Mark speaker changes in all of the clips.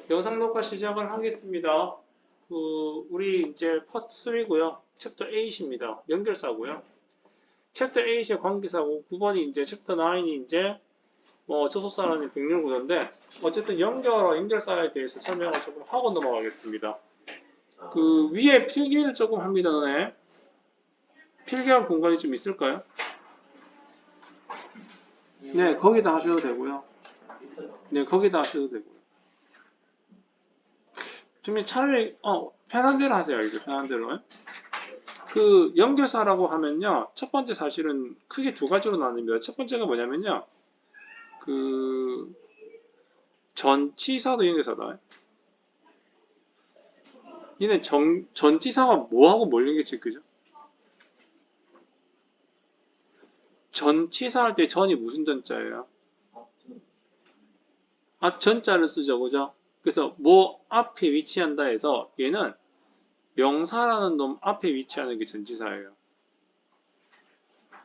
Speaker 1: 영상 녹화 시작을 하겠습니다. 우리 이제 파트 3고요. 챕터 8입니다. 연결사고요. 챕터 8의 관계사고 9번이 이제 챕터 9이 이제 접속사라는 병렬 구조인데 어쨌든 연결사에 대해서 설명을 조금 하고 넘어가겠습니다. 위에 필기를 조금 합니다. 너네. 필기할 공간이 좀 있을까요? 네, 거기다 하셔도 되고요. 네, 거기다 하셔도 되고요. 좀 차라리 편한 대로 하세요. 이제 편한 대로. 연결사라고 하면요. 첫 번째 사실은 크게 두 가지로 나뉩니다. 첫 번째가 뭐냐면요. 전치사도 연결사다. 얘네 전치사가 뭐하고 뭘 연결시키죠? 전치사 할 때 전이 무슨 전자예요? 전자를 쓰죠. 그죠? 그래서 뭐 앞에 위치한다 해서 얘는 명사라는 놈 앞에 위치하는 게 전치사예요.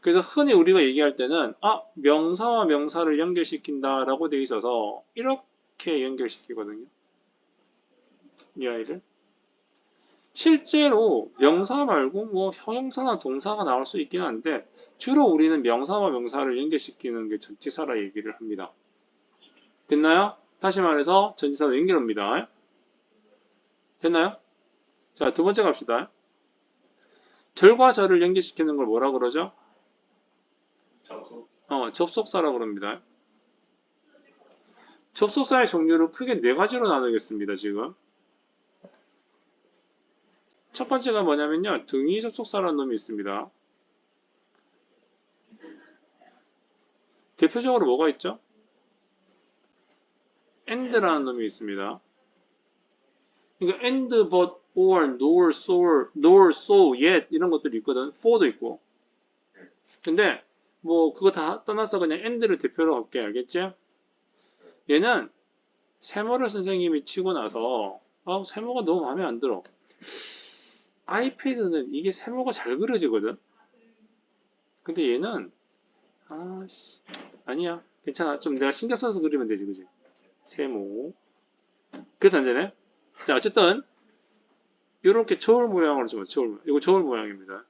Speaker 1: 그래서 흔히 우리가 얘기할 때는 명사와 명사를 연결시킨다라고 돼 있어서 이렇게 연결시키거든요. 이 아이를. 실제로 명사 말고 뭐 형용사나 동사가 나올 수 있긴 한데 주로 우리는 명사와 명사를 연결시키는 게 전치사라 얘기를 합니다. 됐나요? 다시 말해서 전치사로 연결합니다. 됐나요? 자, 두 번째 갑시다. 절과 절을 연결시키는 걸 뭐라 그러죠? 접속사라고 그럽니다. 접속사의 종류를 크게 네 가지로 나누겠습니다, 지금. 첫 번째가 뭐냐면요. 등위 접속사라는 놈이 있습니다. 대표적으로 뭐가 있죠? and라는 놈이 있습니다. 그러니까 and, but, or, nor, so, yet 이런 것들이 있거든. for도 있고. 근데 뭐 그거 다 떠나서 그냥 and를 대표로 할게. 알겠지? 얘는 세모를 선생님이 치고 나서 세모가 너무 마음에 안 들어. 아이패드는 이게 세모가 잘 그려지거든. 근데 얘는 아니야. 괜찮아. 좀 내가 신경 써서 그리면 되지, 그지? 세모. 그래도 안 되네. 자, 어쨌든 이렇게 저울 모양으로 좀 이거 저울 모양입니다.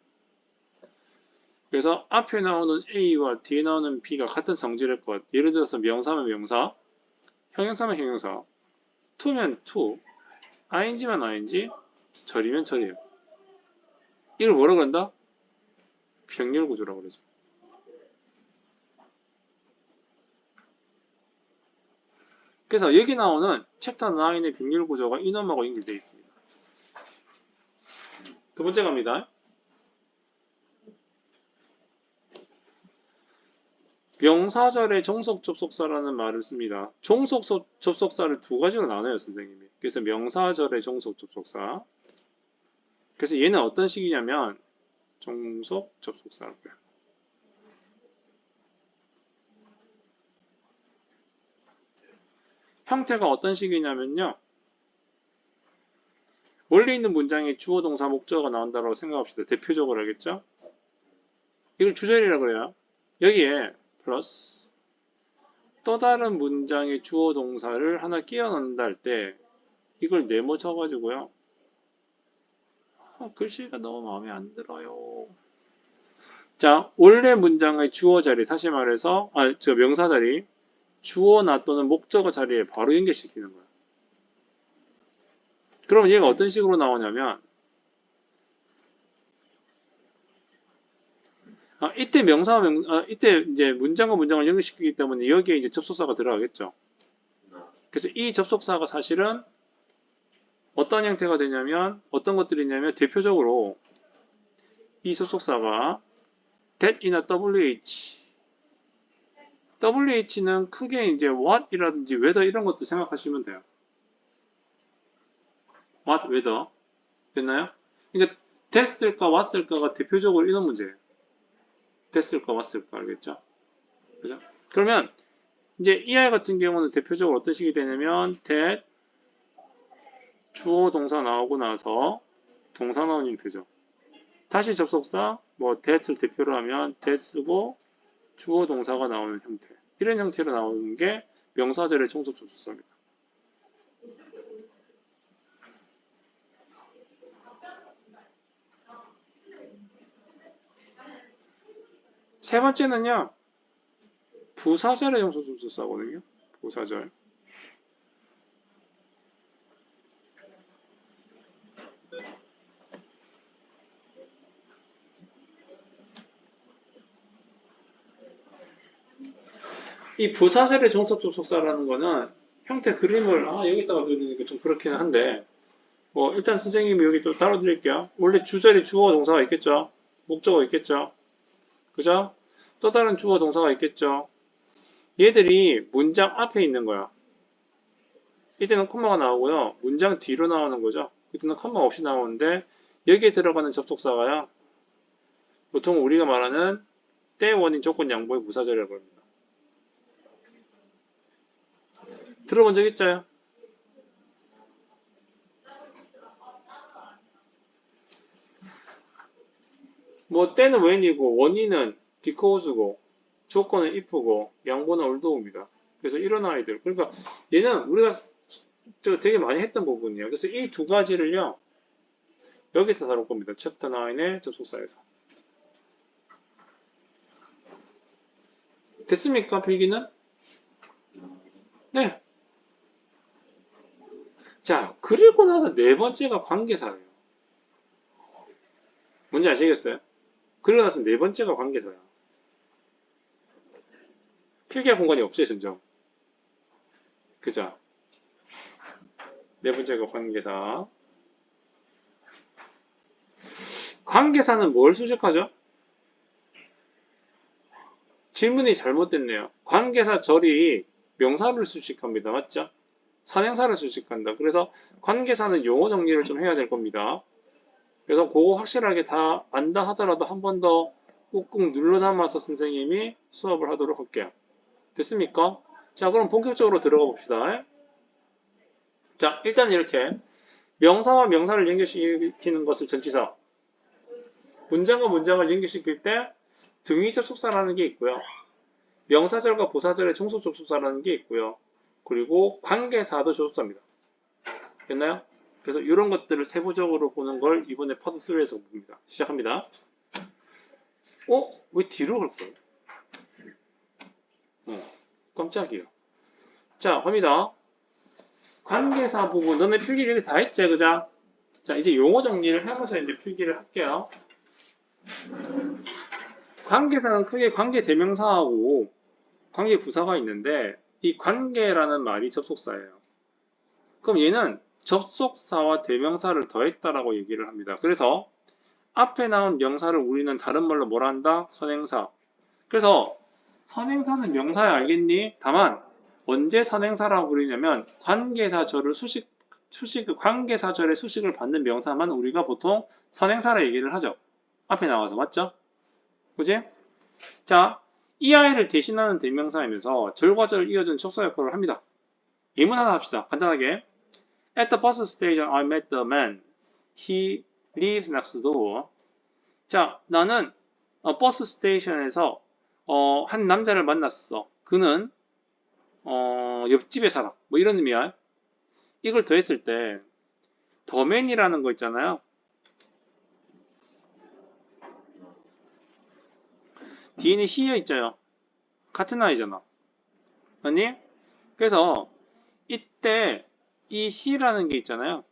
Speaker 1: 그래서 앞에 나오는 A와 뒤에 나오는 B가 같은 성질일 것. 예를 들어서 명사면 명사, 형용사면 형용사, to면 to, ing면 ing, 절이면 절이에요. 이걸 뭐라고 한다? 병렬 구조라고 그러죠. 그래서 여기 나오는 챕터 9의 병렬 구조가 이놈하고 연결되어 있습니다. 두 번째 갑니다. 명사절의 종속 접속사라는 말을 씁니다. 종속 접속사를 두 가지로 나눠요, 선생님이. 그래서 명사절의 종속 접속사. 그래서 얘는 어떤 식이냐면 종속 접속사라고요. 형태가 어떤 식이냐면요. 원래 있는 문장에 주어, 동사, 목적어가 나온다고 생각합시다. 대표적으로 알겠죠? 이걸 주절이라고 그래요. 여기에 플러스 또 다른 문장의 주어, 동사를 하나 끼워 넣는다 할 때 이걸 네모 쳐가지고요. 글씨가 너무 마음에 안 들어요. 자, 원래 문장의 주어 자리, 다시 말해서 명사 자리, 주어나 또는 목적어 자리에 바로 연결시키는 거예요. 그럼 얘가 어떤 식으로 나오냐면 이때 이때 이제 문장과 문장을 연결시키기 때문에 여기에 이제 접속사가 들어가겠죠. 그래서 이 접속사가 사실은 어떤 형태가 되냐면 어떤 것들이 있냐면 대표적으로 이 접속사가 that이나 WH는 크게 이제 what이라든지 whether 이런 것도 생각하시면 돼요. what, whether 됐나요? 그러니까 됐을까 왔을까가 대표적으로 이런 문제예요. 됐을까 왔을까 알겠죠? 그죠? 그러면 이제 이 아이 같은 경우는 대표적으로 어떤 식이 되냐면 that 주어 동사 나오고 나서 동사 나온 형태죠. 다시 접속사 that을 대표로 하면 that 쓰고 주어 동사가 나오는 형태. 이런 형태로 나오는 게 명사절의 종속 접속사입니다. 세 번째는요. 부사절의 종속접속사거든요. 부사절. 이 부사절의 종속접속사라는 거는 형태 그림을 여기다가 그리니까 좀 그렇긴 한데 뭐 일단 선생님이 여기 또 따로 드릴게요. 원래 주절이 주어 동사가 있겠죠. 목적어 있겠죠. 그죠? 또 다른 주어 동사가 있겠죠. 얘들이 문장 앞에 있는 거야. 이때는 콤마가 나오고요. 문장 뒤로 나오는 거죠. 이때는 콤마 없이 나오는데 여기에 들어가는 접속사가요. 보통 우리가 말하는 때 원인 조건 양보의 부사절이라고 합니다. 들어본 적 있죠? 뭐 때는 when이고 원인은 because고 조건은 if고 양보는 although입니다. 그래서 이런 아이들. 그러니까 얘는 우리가 되게 많이 했던 부분이에요. 그래서 이 두 가지를요. 여기서 다룰 겁니다. 챕터 9의 접속사에서. 됐습니까? 필기는? 네. 자, 그리고 나서 네 번째가 관계사예요. 뭔지 아시겠어요? 그리고 나서 네 번째가 관계사야. 필기할 공간이 없어요, 점점. 그죠? 네 번째가 관계사. 관계사는 뭘 수식하죠? 질문이 잘못됐네요. 관계사 절이 명사를 수식합니다. 맞죠? 선행사를 수식한다. 그래서 관계사는 용어 정리를 좀 해야 될 겁니다. 그래서 그거 확실하게 다 안다 하더라도 한 번 더 꾹꾹 눌러 담아서 선생님이 수업을 하도록 할게요. 됐습니까? 자, 그럼 본격적으로 들어가 봅시다. 자, 일단 이렇게 명사와 명사를 연결시키는 것을 전치사, 문장과 문장을 연결시킬 때 등위 접속사라는 게 있고요. 명사절과 부사절의 종속 접속사라는 게 있고요. 그리고 관계사도 접속사입니다. 됐나요? 그래서 이런 것들을 세부적으로 보는 걸 이번에 파트 3에서 봅니다. 시작합니다. 왜 뒤로 갈 거예요? 깜짝이에요. 자, 갑니다. 관계사 부분, 너네 필기 여기 다 했지, 그자? 자, 이제 용어 정리를 하면서 이제 필기를 할게요. 관계사는 크게 관계 대명사하고 관계 부사가 있는데 이 관계라는 말이 접속사예요. 그럼 얘는 접속사와 대명사를 더했다라고 얘기를 합니다. 그래서 앞에 나온 명사를 우리는 다른 말로 뭐라 한다? 선행사. 그래서 선행사는 명사야, 알겠니? 다만 언제 선행사라고 부르냐면 관계사절을 관계사절의 수식을 받는 명사만 우리가 보통 선행사라 얘기를 하죠. 앞에 나와서 맞죠? 그지? 자, 이 아이를 대신하는 대명사이면서 절과 절을 이어준 접속 역할을 합니다. 예문 하나 합시다. 간단하게. At the bus station, I met the man. He lives next door. 자, 나는 버스 스테이션에서 한 남자를 만났어. 그는 옆집에 살아. 뭐 이런 의미야. 이걸 더했을 때 the man이라는 거 있잖아요. 뒤에는 he에 있잖아요. 같은 아이잖아. 아니? 그래서 이때 이 he라는 게 있잖아요.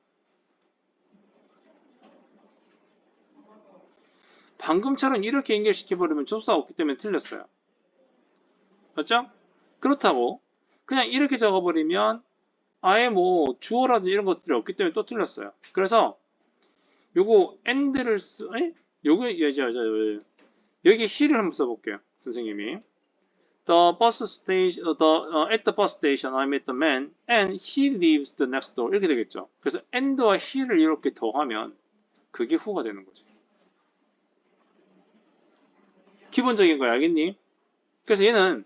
Speaker 1: 방금처럼 이렇게 연결시켜버리면 접수가 없기 때문에 틀렸어요. 맞죠? 그렇다고 그냥 이렇게 적어버리면 아예 뭐 주어라든지 이런 것들이 없기 때문에 또 틀렸어요. 그래서 요거 and를 여기 he를 한번 써볼게요. 선생님이 The bus station, at the bus station I met the man and he lives the next door 이렇게 되겠죠. 그래서 and와 he를 이렇게 더하면 그게 who가 되는 거지. 기본적인 거 알겠니? 그래서 얘는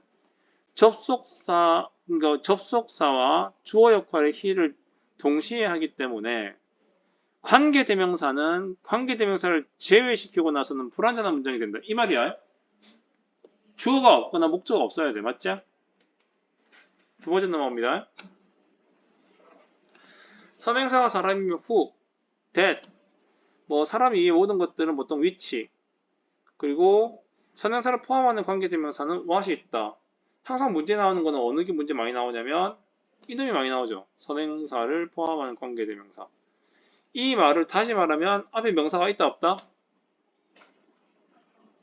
Speaker 1: 그러니까 접속사와 주어 역할의 he를 동시에 하기 때문에 관계대명사는 관계대명사를 제외시키고 나서는 불완전한 문장이 된다. 이 말이야. 주어가 없거나 목적어가 없어야 돼. 맞죠? 두 번째 넘어갑니다. 선행사가 사람이면 who, that, 뭐 사람이 모든 것들은 보통 위치, 그리고 선행사를 포함하는 관계대명사는 what이 있다. 항상 문제 나오는 거는 어느 게 문제 많이 나오냐면 이놈이 많이 나오죠. 선행사를 포함하는 관계대명사. 이 말을 다시 말하면 앞에 명사가 있다 없다?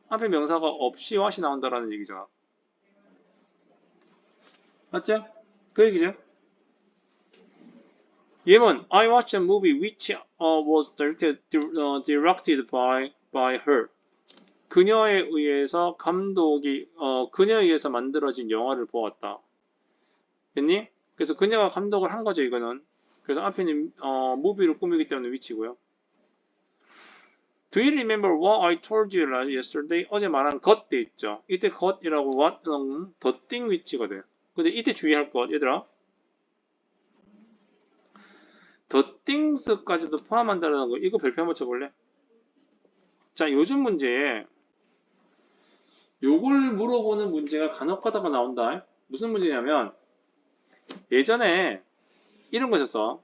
Speaker 1: 앞에 명사가 없이 what이 나온다라는 얘기잖아. 맞죠? 그 얘기죠. 예문 I watched a movie which was directed by her. 그녀에 의해서 그녀에 의해서 만들어진 영화를 보았다. 됐니? 그래서 그녀가 감독을 한 거죠, 이거는. 그래서 앞에는 무비로 꾸미기 때문에 위치고요. Do you remember what I told you yesterday? 어제 말한 것 돼 있죠. 이때 것이라고 what는 the thing 위치거든. 근데 이때 주의할 것, 얘들아. the things까지도 포함한다는 거. 이거 별표 한번 쳐볼래? 자, 요즘 문제에 요걸 물어보는 문제가 간혹 가다가 나온다. 무슨 문제냐면 예전에 이런 거였어.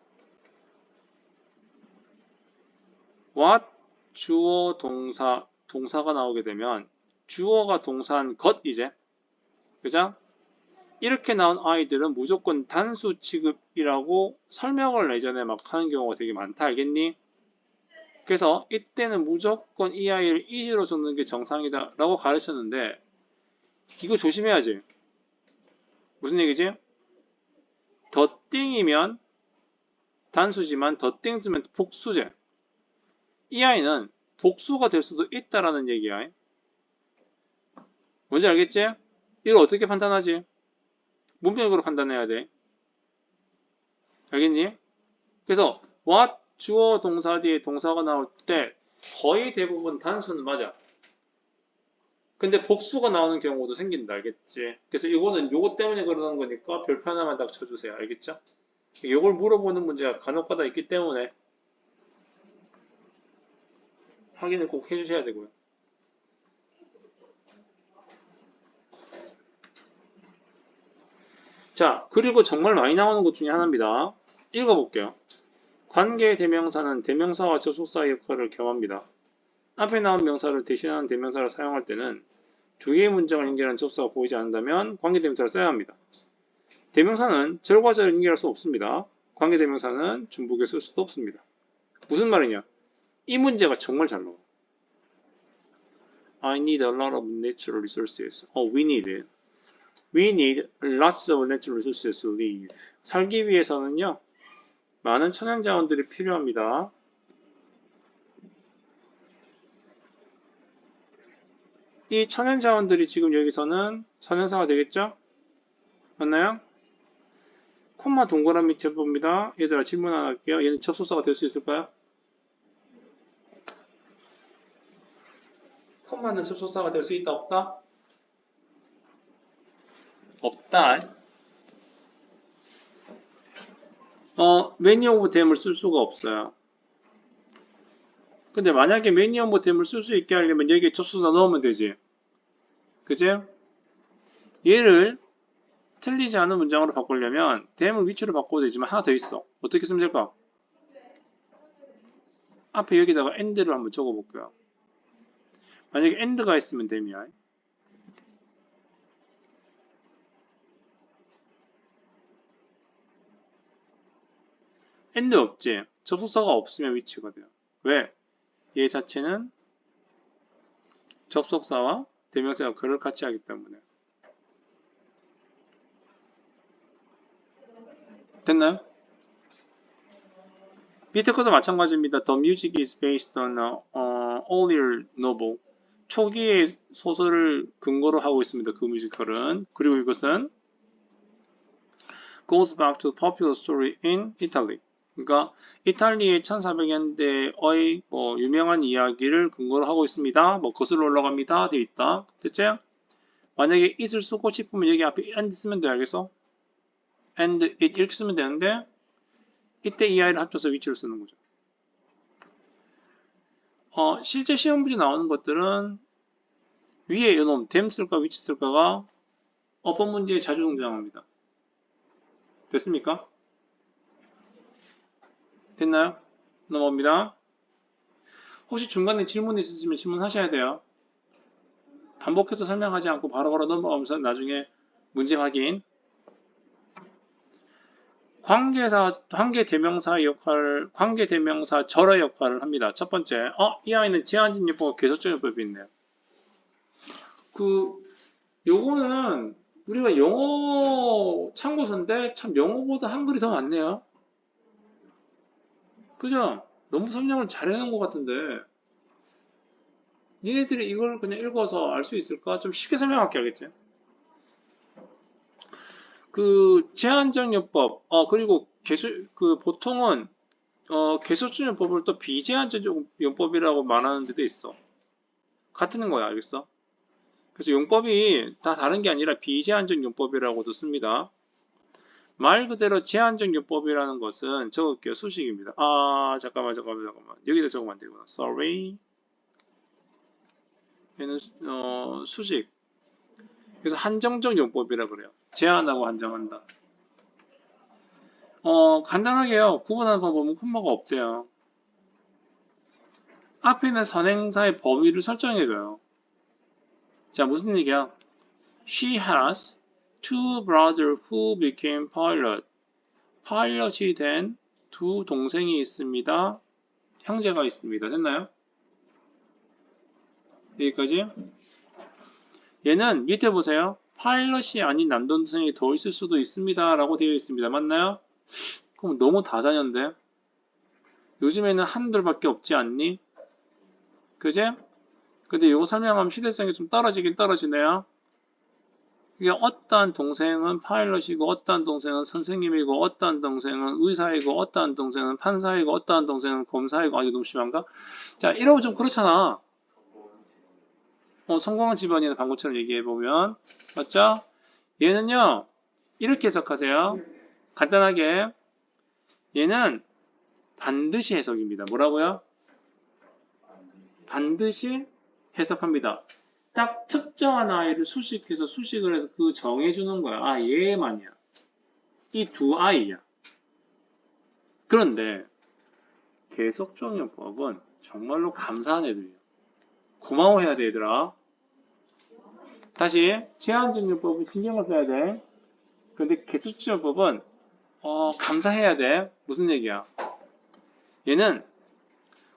Speaker 1: what 주어 동사가 나오게 되면 주어가 동사한 것 이제 그죠? 이렇게 나온 아이들은 무조건 단수 취급이라고 설명을 예전에 막 하는 경우가 되게 많다 알겠니? 그래서 이때는 무조건 이 아이를 is로 적는 게 정상이다 라고 가르쳤는데 이거 조심해야지. 무슨 얘기지? 더 띵이면 단수지만 더 띵쓰면 복수제. 이 아이는 복수가 될 수도 있다라는 얘기야. 뭔지 알겠지? 이걸 어떻게 판단하지? 문맥으로 판단해야 돼. 알겠니? 그래서 what 주어 동사 뒤에 동사가 나올 때 거의 대부분 단수는 맞아. 근데 복수가 나오는 경우도 생긴다. 알겠지? 그래서 이거는 요거 때문에 그러는 거니까 별표 하나만 딱 쳐주세요. 알겠죠? 요걸 물어보는 문제가 간혹가다 있기 때문에 확인을 꼭 해주셔야 되고요. 자, 그리고 정말 많이 나오는 것 중에 하나입니다. 읽어볼게요. 관계 대명사는 대명사와 접속사의 역할을 겸합니다. 앞에 나온 명사를 대신하는 대명사를 사용할 때는 두 개의 문장을 연결하는 접속사가 보이지 않는다면 관계 대명사를 써야 합니다. 대명사는 절과 절을 연결할 수 없습니다. 관계 대명사는 중복에 쓸 수도 없습니다. 무슨 말이냐? 이 문제가 정말 잘 나와. I need a lot of natural resources. We need lots of natural resources to live. 살기 위해서는요, 많은 천연자원들이 필요합니다. 이 천연자원들이 지금 여기서는 선행사가 되겠죠? 맞나요? 콤마 동그라미 쳐봅니다. 얘들아 질문 하나 할게요. 얘는 접속사가 될 수 있을까요? 콤마는 접속사가 될 수 있다 없다? 없다. many of them을 쓸 수가 없어요. 근데 만약에 many of them을 쓸 수 있게 하려면 여기에 접속사 넣으면 되지. 그죠? 얘를 틀리지 않은 문장으로 바꾸려면 them을 위치로 바꿔도 되지만 하나 더 있어. 어떻게 쓰면 될까? 앞에 여기다가 and를 한번 적어볼게요. 만약에 and가 있으면 them이야. and 없지. 접속사가 없으면 위치가 돼요. 왜? 얘 자체는 접속사와 대명사가 그를 같이 하기 때문에. 됐나요? 밑에 것도 마찬가지입니다. The music is based on an earlier novel. 초기의 소설을 근거로 하고 있습니다. 그 뮤지컬은. 그리고 이것은 goes back to the popular story in Italy. 그러니까 이탈리아의 1400년대의 뭐 유명한 이야기를 근거로 하고 있습니다. 뭐 거슬러 올라갑니다. 돼 있다. 됐죠? 만약에 it을 쓰고 싶으면 여기 앞에 and 쓰면 돼. 알겠어? and it 이렇게 쓰면 되는데 이때 이 아이를 합쳐서 위치를 쓰는 거죠. 실제 시험 문제 나오는 것들은 위에 이놈 them 쓸까 위치 쓸까가 어법 문제에 자주 등장합니다. 됐습니까? 됐나요? 넘어갑니다. 혹시 중간에 질문 있으시면 질문하셔야 돼요. 반복해서 설명하지 않고 바로바로 넘어가면서 나중에 문제 확인. 관계대명사 역할, 관계대명사 절의 역할을 합니다. 첫 번째, 이 아이는 제한적용법과 계속적용법이 있네요. 요거는 우리가 영어 참고서인데 참 영어보다 한글이 더 많네요. 그죠? 너무 설명을 잘 해놓은 것 같은데 니네들이 이걸 그냥 읽어서 알 수 있을까? 좀 쉽게 설명할게, 알겠지? 제한적용법, 그리고 보통은 계속적용법을 또 비제한적용법이라고 말하는 데도 있어. 같은 거야, 알겠어? 그래서 용법이 다 다른 게 아니라 비제한적 용법이라고도 씁니다. 말 그대로 제한적 용법이라는 것은 적을게요. 수식입니다. 잠깐만. 여기다 적으면 안 되구나. Sorry. 얘는 수식. 그래서 한정적 용법이라 그래요. 제한하고 한정한다. 간단하게요. 구분하는 방법은 콤마가 없대요. 앞에 있는 선행사의 범위를 설정해줘요. 자, 무슨 얘기야? She has two brothers who became pilot. 파일럿이 된 두 동생이 있습니다. 형제가 있습니다. 됐나요? 여기까지. 얘는 밑에 보세요. 파일럿이 아닌 남동생이 더 있을 수도 있습니다. 라고 되어 있습니다. 맞나요? 그럼 너무 다자녀인데? 요즘에는 한둘밖에 없지 않니? 그지? 근데 이거 설명하면 시대성이 좀 떨어지긴 떨어지네요. 이게 어떠한 동생은 파일럿이고 어떠한 동생은 선생님이고 어떠한 동생은 의사이고 어떠한 동생은 판사이고 어떠한 동생은 검사이고 이거 너무 심한가? 자, 이러면 좀 그렇잖아. 성공한 집안이나 방금처럼 얘기해보면 맞죠? 얘는요 이렇게 해석하세요. 간단하게 얘는 반드시 해석입니다. 뭐라고요? 반드시 해석합니다. 딱 특정한 아이를 수식해서 수식을 해서 정해주는 거야. 얘만이야. 이 두 아이야. 그런데 계속적용법은 정말로 감사한 애들이에요. 고마워해야 돼, 얘들아. 다시 제한적용법은 신경을 써야 돼. 그런데 계속적용법은 감사해야 돼. 무슨 얘기야? 얘는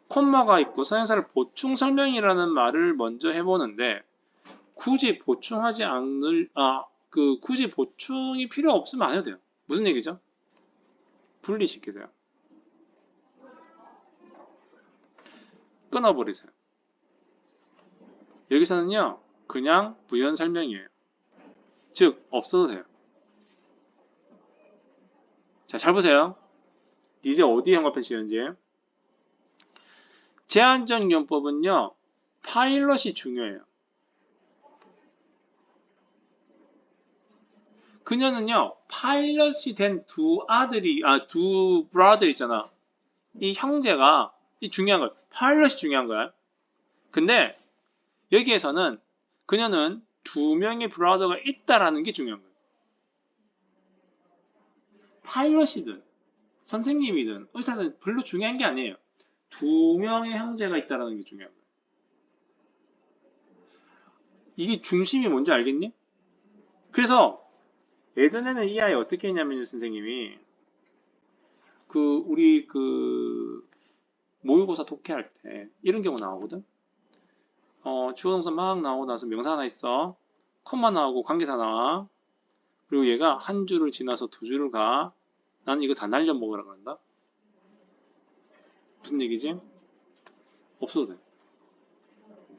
Speaker 1: 콤마가 있고 선행사를 보충 설명이라는 말을 먼저 해보는데 굳이 보충하지 굳이 보충이 필요 없으면 안 해도 돼요. 무슨 얘기죠? 분리시키세요. 끊어버리세요. 여기서는요, 그냥 부연 설명이에요. 즉, 없어도 돼요. 자, 잘 보세요. 이제 어디에 형광펜 씌는지. 제한적 용법은요, 파일럿이 중요해요. 그녀는요, 파일럿이 된 두 브라더 있잖아. 이 형제가 중요한 거야. 파일럿이 중요한 거야. 근데 여기에서는 그녀는 두 명의 브라더가 있다라는 게 중요한 거예요. 파일럿이든 선생님이든 의사든 별로 중요한 게 아니에요. 두 명의 형제가 있다라는 게 중요한 거예요. 이게 중심이 뭔지 알겠니? 그래서 예전에는 이 아이 어떻게 했냐면요, 선생님이 우리 모의고사 독해할 때 이런 경우 나오거든. 주어동사 막 나오고 나서 명사 하나 있어. 콤마 나오고 관계사 나와. 그리고 얘가 한 줄을 지나서 두 줄을 가. 나는 이거 다 날려 먹으라 그런다. 무슨 얘기지? 없어도 돼.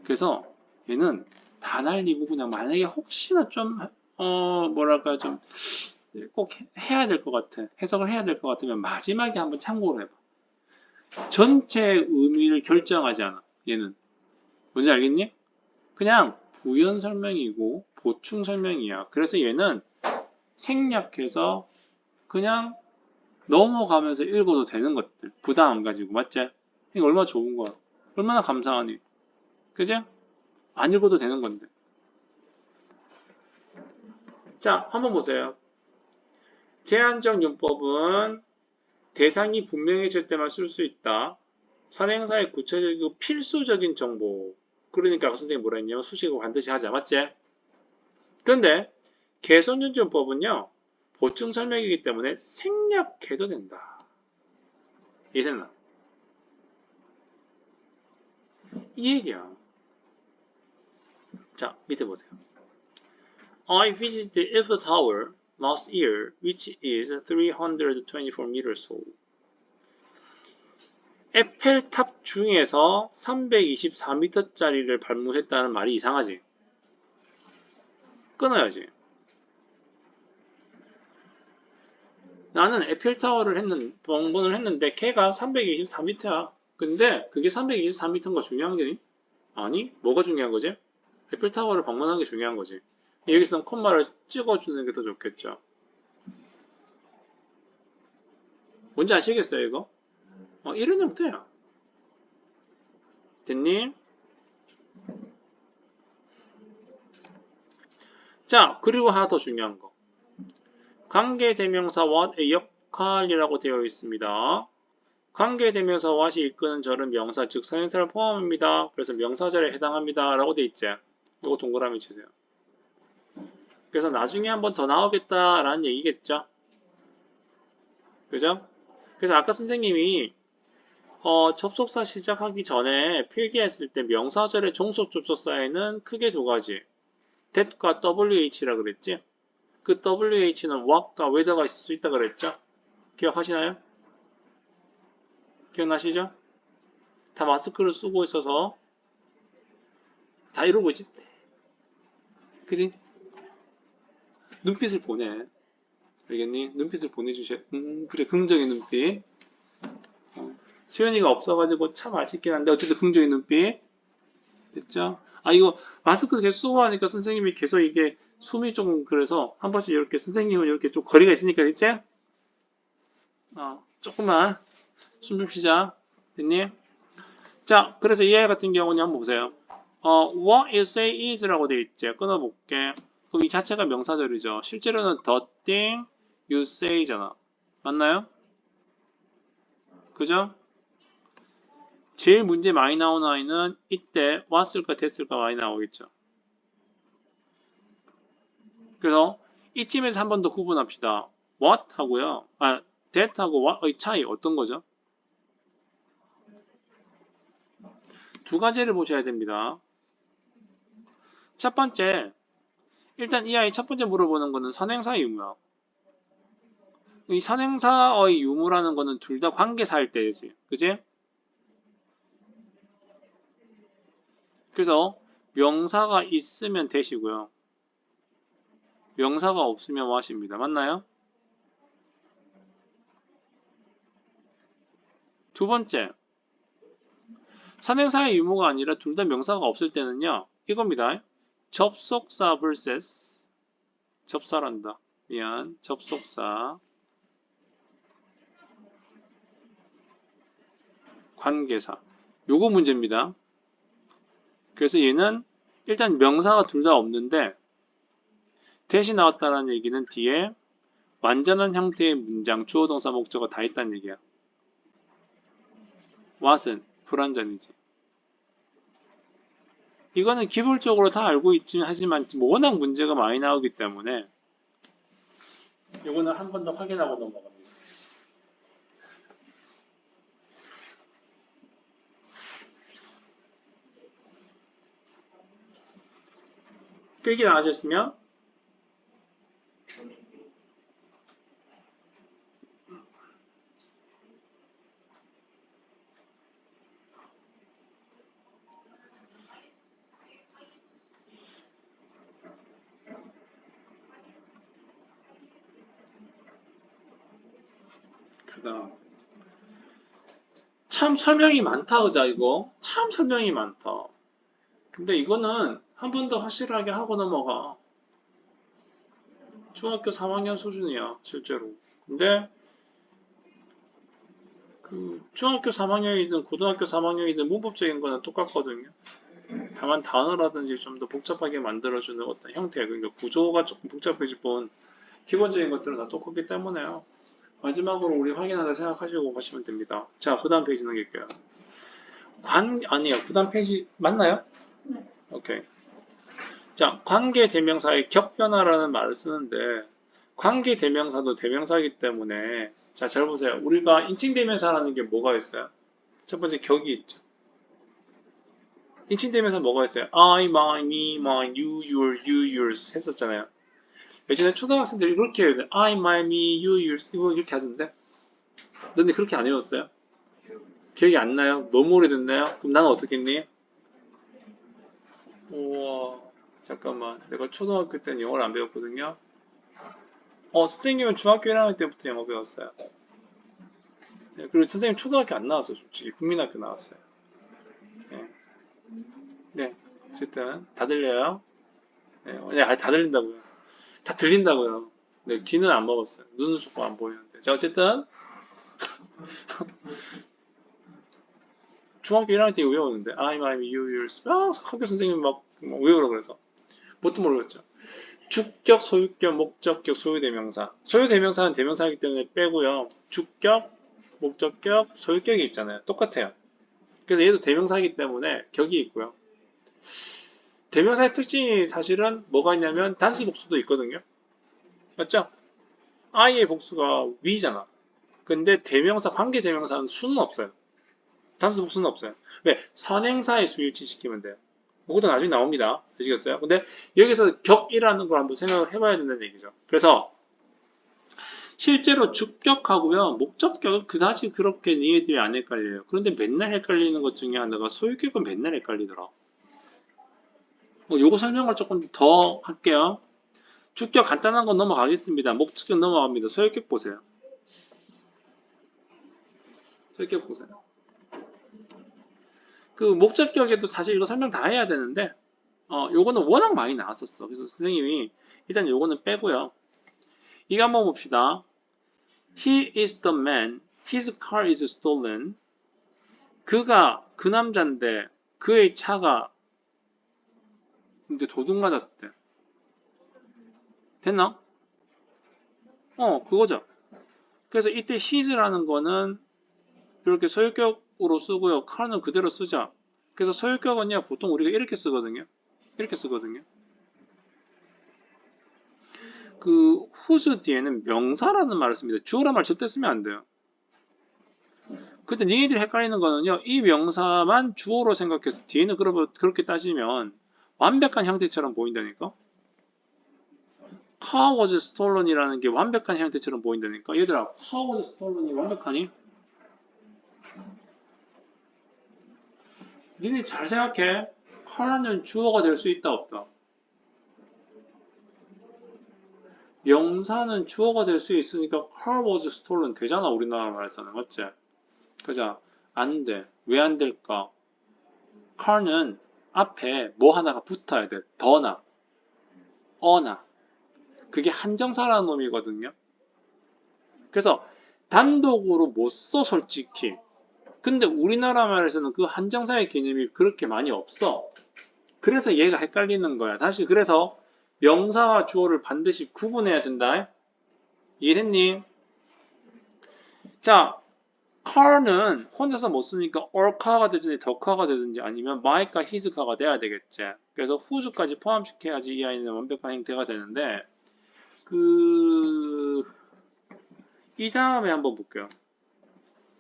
Speaker 1: 그래서 얘는 다 날리고 그냥 만약에 혹시나 좀 뭐랄까 좀 꼭 해야 될 것 같아. 해석을 해야 될 것 같으면 마지막에 한번 참고를 해봐. 전체 의미를 결정하지 않아. 얘는. 뭔지 알겠니? 그냥 부연 설명이고 보충 설명이야. 그래서 얘는 생략해서 그냥 넘어가면서 읽어도 되는 것들. 부담 안 가지고. 맞지? 이게 얼마나 좋은 거야. 얼마나 감사하니. 그지? 안 읽어도 되는 건데. 자, 한번 보세요. 제한적 용법은 대상이 분명해질 때만 쓸 수 있다. 선행사의 구체적이고 필수적인 정보. 그러니까 선생님이 뭐라 했냐면 수식어 반드시 하자. 맞지? 그런데 개선윤전법은요. 보충 설명이기 때문에 생략해도 된다. 이해됐나? 이 얘기야. 자, 밑에 보세요. I visited the Eiffel Tower last year, which is 324 meters tall. 에펠탑 중에서 324m짜리를 발문했다는 말이 이상하지? 끊어야지. 나는 에펠타워를 방문을 했는데 걔가 324m야. 근데 그게 324m인 거 중요한 게 아니? 뭐가 중요한 거지? 에펠타워를 방문한 게 중요한 거지. 여기서는 콤마를 찍어주는 게 더 좋겠죠. 뭔지 아시겠어요, 이거? 이런 형태야. 됐니? 자, 그리고 하나 더 중요한 거. 관계대명사 what의 역할이라고 되어 있습니다. 관계대명사 what이 이끄는 절은 명사, 즉 선행사를 포함합니다. 그래서 명사절에 해당합니다. 라고 되어 있지. 이거 동그라미 치세요. 그래서 나중에 한번 더 나오겠다라는 얘기겠죠. 그죠? 그래서 아까 선생님이 접속사 시작하기 전에 필기했을 때 명사절의 종속 접속사에는 크게 두 가지. that과 wh라 그랬지? 그 wh는 what과 whether가 있을 수 있다 그랬죠? 기억하시나요? 기억나시죠? 다 마스크를 쓰고 있어서 다 이러고 있지? 그지? 눈빛을 보내. 알겠니? 눈빛을 보내주셔. 그래, 긍정의 눈빛. 수연이가 없어가지고 참 아쉽긴 한데, 어쨌든 긍정의 눈빛. 됐죠? 이거 마스크 계속 쓰고 하니까 선생님이 계속 이게 숨이 조금 그래서 한 번씩 이렇게 선생님은 이렇게 좀 거리가 있으니까, 됐지? 조금만 숨 좀 쉬자. 됐니? 자, 그래서 이 아이 같은 경우는 한번 보세요. what you say is라고 되어 있지. 끊어볼게. 그럼 이 자체가 명사절이죠. 실제로는 the thing you say잖아. 맞나요? 그죠? 제일 문제 많이 나오는 아이는 이때 왔을까 됐을까 많이 나오겠죠. 그래서 이쯤에서 한 번 더 구분합시다. what 하고요. that 하고 what의 차이 어떤 거죠? 두 가지를 보셔야 됩니다. 첫 번째, 일단 이 아이 첫 번째 물어보는 거는 선행사의 유무야. 이 선행사의 유무라는 거는 둘 다 관계사일 때지. 그지? 그래서 명사가 있으면 대시고요. 명사가 없으면 what입니다. 맞나요? 두 번째, 선행사의 유무가 아니라 둘 다 명사가 없을 때는요. 이겁니다. 접속사 vs 접사란다. 접속사 관계사. 요거 문제입니다. 그래서 얘는 일단 명사가 둘 다 없는데 대신 나왔다는 얘기는 뒤에 완전한 형태의 문장, 주어, 동사, 목적어 다 있다는 얘기야. what은 불완전이지. 이거는 기본적으로 다 알고 있지만 하지만 워낙 문제가 많이 나오기 때문에 이거는 한 번 더 확인하고 넘어갑니다. 필기 나가셨으면 그다음 참 설명이 많다 그자 이거 참 설명이 많다. 근데 이거는 한 번 더 확실하게 하고 넘어가. 중학교 3학년 수준이야 실제로. 근데 그 중학교 3학년이든 고등학교 3학년이든 문법적인 거는 똑같거든요. 다만 단어라든지 좀 더 복잡하게 만들어주는 어떤 형태, 그러니까 구조가 조금 복잡해질 뿐 기본적인 것들은 다 똑같기 때문에요. 마지막으로 우리 확인하다 생각하시고 가시면 됩니다. 자, 그 다음 페이지 넘길게요. 아니요. 그 다음 페이지 맞나요? 오케이. 자, 관계대명사의 격변화라는 말을 쓰는데 관계대명사도 대명사이기 때문에 자, 잘 보세요. 우리가 인칭대명사라는 게 뭐가 있어요? 첫 번째 격이 있죠. 인칭대명사 뭐가 있어요? I, my, me, mine, you, yours 했었잖아요. 예전에 초등학생들이 그렇게 해요. I, my, me, you, yours 이거 이렇게 하던데 너네 그렇게 안 외웠어요? 기억이 안 나요? 너무 오래됐나요? 그럼 나는 어떻게 했니? 우와, 잠깐만. 내가 초등학교 때는 영어를 안 배웠거든요. 선생님은 중학교 1학년 때부터 영어 배웠어요. 네, 그리고 선생님 초등학교 안 나왔어요, 솔직히. 국민학교 나왔어요. 네, 네. 어쨌든, 다 들려요? 네, 다 들린다고요. 다 들린다고요. 네, 귀는 안 먹었어요. 눈은 조금 안 보이는데. 자, 어쨌든, 중학교 1학년 때 외웠는데, I'm, you, yours. 학교 선생님 막 외우라 그래서. 뭣도 모르겠죠. 주격, 소유격, 목적격, 소유대명사. 소유대명사는 대명사이기 때문에 빼고요. 주격, 목적격, 소유격이 있잖아요. 똑같아요. 그래서 얘도 대명사이기 때문에 격이 있고요. 대명사의 특징이 사실은 뭐가 있냐면 단수 복수도 있거든요. 맞죠? I의 복수가 we잖아. 근데 대명사, 관계 대명사는 수는 없어요. 단수 복수는 없어요. 왜? 선행사의 수 일치시키면 돼요. 그것도 나중에 나옵니다. 되시겠어요? 근데 여기서 격이라는 걸 한번 생각을 해봐야 된다는 얘기죠. 그래서 실제로 주격하고요, 목적격은 그다지 그렇게 니네들이 안 헷갈려요. 그런데 맨날 헷갈리는 것 중에 하나가 소유격은 맨날 헷갈리더라. 요거 설명을 조금 더 할게요. 주격 간단한 건 넘어가겠습니다. 목적격 넘어갑니다. 소유격 보세요. 소유격 보세요. 그 목적격에도 사실 이거 설명 다 해야 되는데 요거는 워낙 많이 나왔었어. 그래서 선생님이 일단 요거는 빼고요. 이거 한번 봅시다. He is the man. His car is stolen. 그가 그 남자인데 그의 차가 근데 도둑 맞았대. 됐나? 그거죠. 그래서 이때 his라는 거는 이렇게 소유격으로 쓰고요. car는 그대로 쓰자. 그래서 소유격은요, 보통 우리가 이렇게 쓰거든요. 이렇게 쓰거든요. 그 whose 뒤에는 명사라는 말을 씁니다. 주어란 말 절대 쓰면 안 돼요. 근데 니네들이 헷갈리는 거는요, 이 명사만 주어로 생각해서 뒤에는 그렇게 따지면 완벽한 형태처럼 보인다니까? car was stolen이라는 게 완벽한 형태처럼 보인다니까? 얘들아, car was stolen이 완벽하니? 니네 잘 생각해. car는 주어가 될 수 있다, 없다? 명사는 주어가 될 수 있으니까 car was stolen 되잖아, 우리나라 말에서는. 맞지? 그죠? 안 돼. 왜 안 될까? car는 앞에 뭐 하나가 붙어야 돼. 더나, 어나. 그게 한정사라는 놈이거든요. 그래서 단독으로 못 써, 솔직히. 근데 우리나라 말에서는 그 한정사의 개념이 그렇게 많이 없어. 그래서 얘가 헷갈리는 거야. 다시 그래서 명사와 주어를 반드시 구분해야 된다. 이해했니? 자, car는 혼자서 못 쓰니까 all car가 되든지 the car가 되든지 아니면 my car, his car가 돼야 되겠지. 그래서 whose까지 포함시켜야지 이 아이는 완벽한 형태가 되는데 이 다음에 한번 볼게요.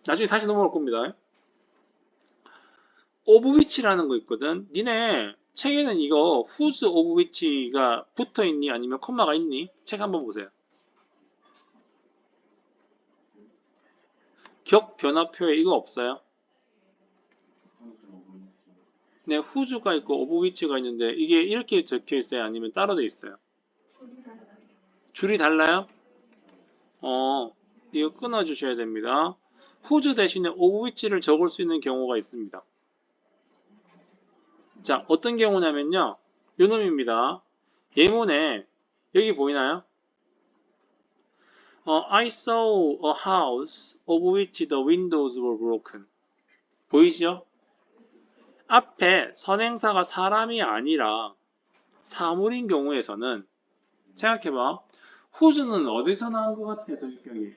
Speaker 1: 나중에 다시 넘어갈 겁니다. of which라는 거 있거든. 니네 책에는 이거 whose of which가 붙어 있니? 아니면 콤마가 있니? 책 한번 보세요. 격 변화표에 이거 없어요? 네, whose가 있고 of which가 있는데 이게 이렇게 적혀 있어요? 아니면 따로 돼 있어요? 줄이 달라요? 이거 끊어주셔야 됩니다. whose 대신에 of which를 적을 수 있는 경우가 있습니다. 자, 어떤 경우냐면요. 요 놈입니다. 예문에 여기 보이나요? I saw a house of which the windows were broken. 보이시죠? 앞에 선행사가 사람이 아니라 사물인 경우에서는 생각해봐. whose는 어디서 나온 것 같아, 도입격이?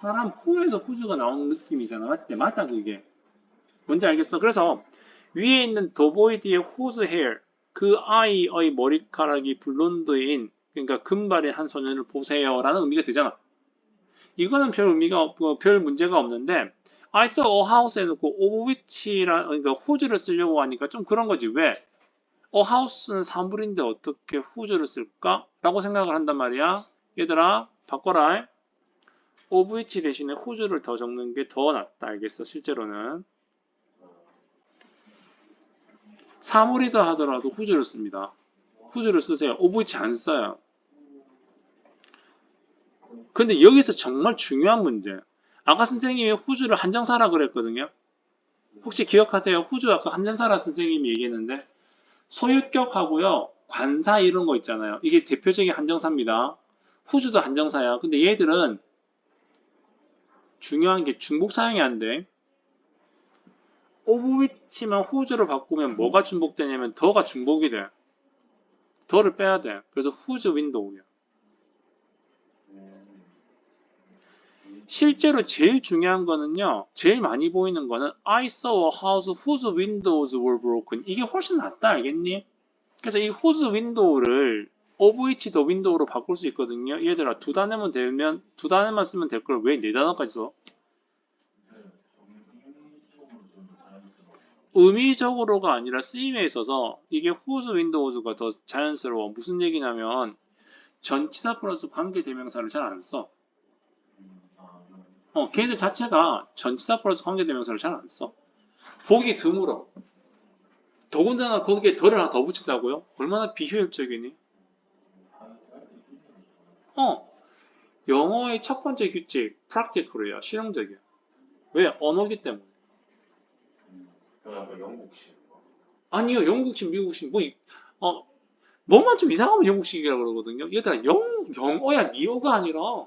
Speaker 1: 사람 who에서 whose가 나오는 느낌이잖아. 맞지? 맞아, 그게. 뭔지 알겠어? 그래서 위에 있는 the boy의 whose hair, 그 아이의 머리카락이 블론드인, 그러니까 금발의 한 소년을 보세요 라는 의미가 되잖아. 이거는 별 문제가 없는데 I saw a house 해놓고 of which라, 그러니까 whose를 쓰려고 하니까 좀 그런 거지. 왜? a house는 사물인데 어떻게 whose를 쓸까? 라고 생각을 한단 말이야. 얘들아 바꿔라. of which 대신에 whose를 더 적는 게 더 낫다. 알겠어? 실제로는 사물이다 하더라도 whose를 씁니다. whose를 쓰세요. of which 안 써요. 근데 여기서 정말 중요한 문제. 아까 선생님이 whose를 한정사라 그랬거든요. 혹시 기억하세요? whose 아까 한정사라 선생님이 얘기했는데 소유격하고요. 관사 이런 거 있잖아요. 이게 대표적인 한정사입니다. whose도 한정사야. 근데 얘들은 중요한 게 중복 사용이 안 돼. of which만 whose로 바꾸면 뭐가 중복되냐면 더가 중복이 돼. 더를 빼야 돼. 그래서 whose window야. 실제로 제일 중요한 거는요. 제일 많이 보이는 거는 I saw a house whose windows were broken. 이게 훨씬 낫다. 알겠니? 그래서 이 whose window를 of which the window로 바꿀 수 있거든요. 얘들아 두 단어만 쓰면 될 걸 왜 네 단어까지 써? 의미적으로가 아니라 쓰임에 있어서 이게 whose windows가 더 자연스러워. 무슨 얘기냐면 전치사 플러스 관계대명사를 잘 안 써. 걔네들 자체가 전치사 플러스 관계대명사를 잘 안 써. 보기 드물어. 더군다나 거기에 덜을 하나 더 붙인다고요? 얼마나 비효율적이니? 영어의 첫 번째 규칙, practical이야. 실용적이야. 왜? 언어기 때문에.
Speaker 2: 약간 영국식.
Speaker 1: 아니요, 영국식, 미국식, 뭐만 좀 이상하면 영국식이라고 그러거든요. 얘들아, 영어야, 미어가 아니라.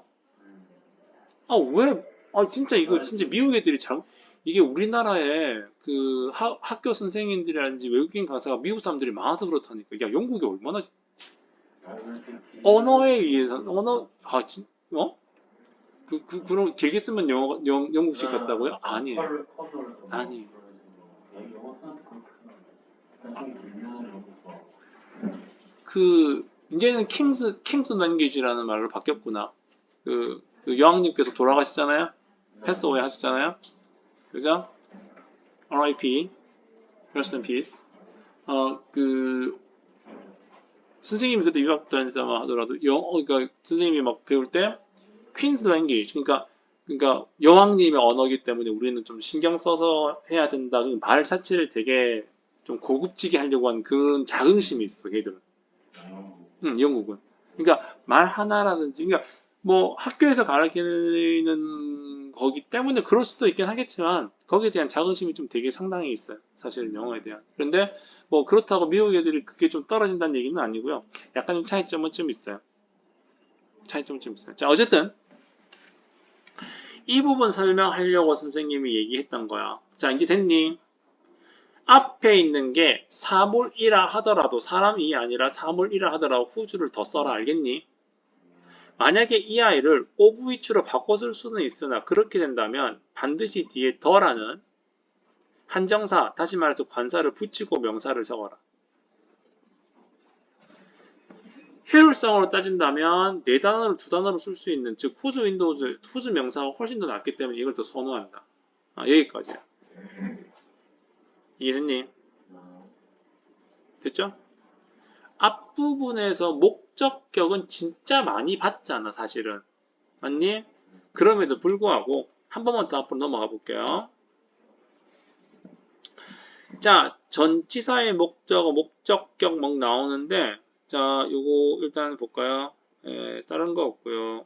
Speaker 1: 왜? 진짜 이거 진짜 미국 애들이 이게 우리나라에 그 학교 선생님들이라든지 외국인 강사가 미국 사람들이 많아서 그렇다니까. 야, 영국이 얼마나 언어에 의해서 그럼 길게 쓰면 영국식 같다고요? 아니에요. 아니에요. 이제는 킹스 랭귀지라는 말로 바뀌었구나. 그 여왕님께서 돌아가시잖아요. 패스어웨이 하시잖아요. 그죠? RIP, Rest in Peace. 선생님이 그때 유학 다니다만 하더라도 그러니까 선생님이 막 배울 때 퀸스 랭귀지, 그러니까 여왕님의 언어기 때문에 우리는 좀 신경 써서 해야 된다. 말 자체를 되게 좀 고급지게 하려고 하는 그런 자긍심이 있어, 걔들은. 영국은. 그러니까 말 하나라든지, 그러니까 뭐 학교에서 가르치는 거기 때문에 그럴 수도 있긴 하겠지만 거기에 대한 자긍심이 좀 되게 상당히 있어요. 사실은 영어에 대한. 그런데 뭐 그렇다고 미국 애들이 그게 좀 떨어진다는 얘기는 아니고요. 약간 차이점은 좀 있어요. 차이점은 좀 있어요. 자, 어쨌든 이 부분 설명하려고 선생님이 얘기했던 거야. 자, 이제 됐니? 앞에 있는 게 사물이라 하더라도 사람이 아니라 사물이라 하더라도 whose를 더 써라. 알겠니? 만약에 이 아이를 of which로 바꿔 쓸 수는 있으나 그렇게 된다면 반드시 뒤에 더라는 한정사, 다시 말해서 관사를 붙이고 명사를 적어라. 효율성으로 따진다면 네 단어를 두 단어로 쓸 수 있는, 즉 whose windows, whose 명사가 훨씬 더 낫기 때문에 이걸 더 선호한다. 여기까지야. 이해했니? 됐죠? 앞부분에서 목적격은 진짜 많이 봤잖아, 사실은. 맞니? 그럼에도 불구하고 한 번만 더 앞으로 넘어가 볼게요. 자, 전치사의 목적어, 목적격 막 나오는데, 자, 요거 일단 볼까요? 다른 거 없고요.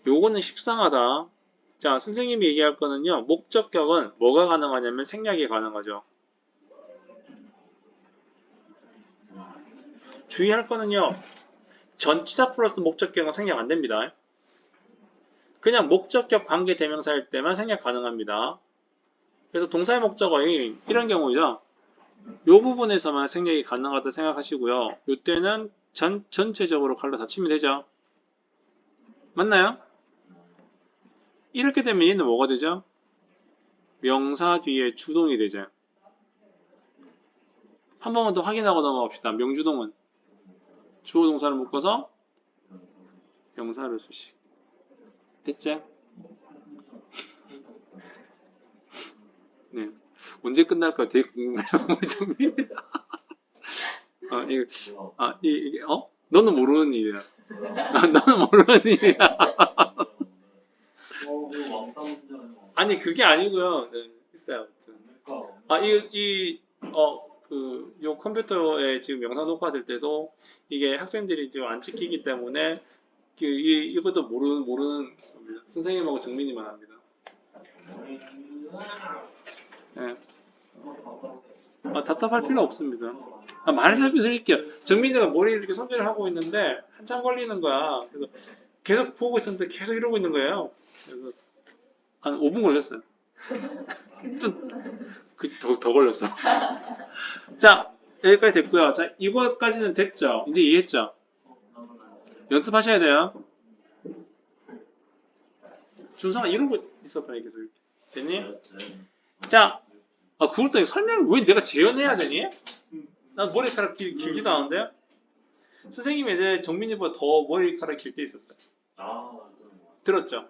Speaker 1: 요거는 식상하다. 자, 선생님이 얘기할 거는요. 목적격은 뭐가 가능하냐면 생략이 가능하죠. 주의할 거는요. 전치사 플러스 목적격은 생략 안 됩니다. 그냥 목적격 관계 대명사일 때만 생략 가능합니다. 그래서 동사의 목적어인 이런 경우죠. 이 부분에서만 생략이 가능하다 생각하시고요. 이때는 전체적으로 갈라 다 치면 되죠. 맞나요? 이렇게 되면 얘는 뭐가 되죠? 명사 뒤에 주동이 되죠. 한 번만 더 확인하고 넘어갑시다. 명주동은 주어 동사를 묶어서 명사를 수식. 됐죠? 네. 언제 끝날까 되게 궁금해요. 이게, 너는 모르는 일이야. 너는 모르는 일이야. 아니, 그게 아니고요. 네, 있어요. 아무튼. 요 컴퓨터에 지금 영상 녹화될 때도 이게 학생들이 지금 안 찍히기 때문에 이것도 모르는 겁니다. 선생님하고 정민이만 합니다. 네. 답답할 필요 없습니다. 말해서 드릴게요. 정민이가 머리 이렇게 손질을 하고 있는데 한참 걸리는 거야. 그래서 계속 보고 있었는데 계속 이러고 있는 거예요. 그래서 한 5분 걸렸어요. 더 걸렸어. 자, 여기까지 됐고요. 자, 이거까지는 됐죠? 이제 이해했죠? 연습하셔야 돼요. 준성아, 이러고 있어봐요. 계속 이렇게. 됐니? 자, 그것도 설명을 왜 내가 재연해야 되니? 난 머리카락 길지도 않은데? 선생님이 이제 정민이보다 더 머리카락 길 때 있었어요. 들었죠?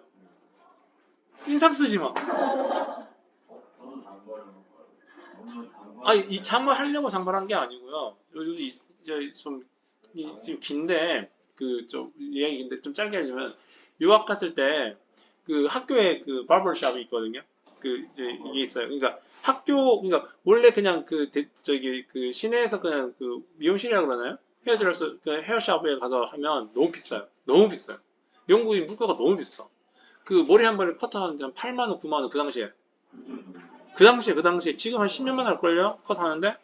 Speaker 1: 인상 쓰지 마. 이 장말 하려고 장말한 게 아니고요. 요즘 이제 지금 긴데 좀 이야기인데 좀 짧게 하려면 유학 갔을 때 그 학교에 그 바버샵이 있거든요. 이제 이게 있어요. 그러니까 그러니까 원래 그냥 그 시내에서 그냥 그 미용실이라 그러나요? 헤어드레스 그 헤어샵에 가서 하면 너무 비싸요. 너무 비싸요. 영국인 물가가 너무 비싸. 그 머리 한 번에 커트하는데 한 8만 원, 9만 원 그 당시에. 그 당시에 지금 한 10년만 할걸요? 컷하는데?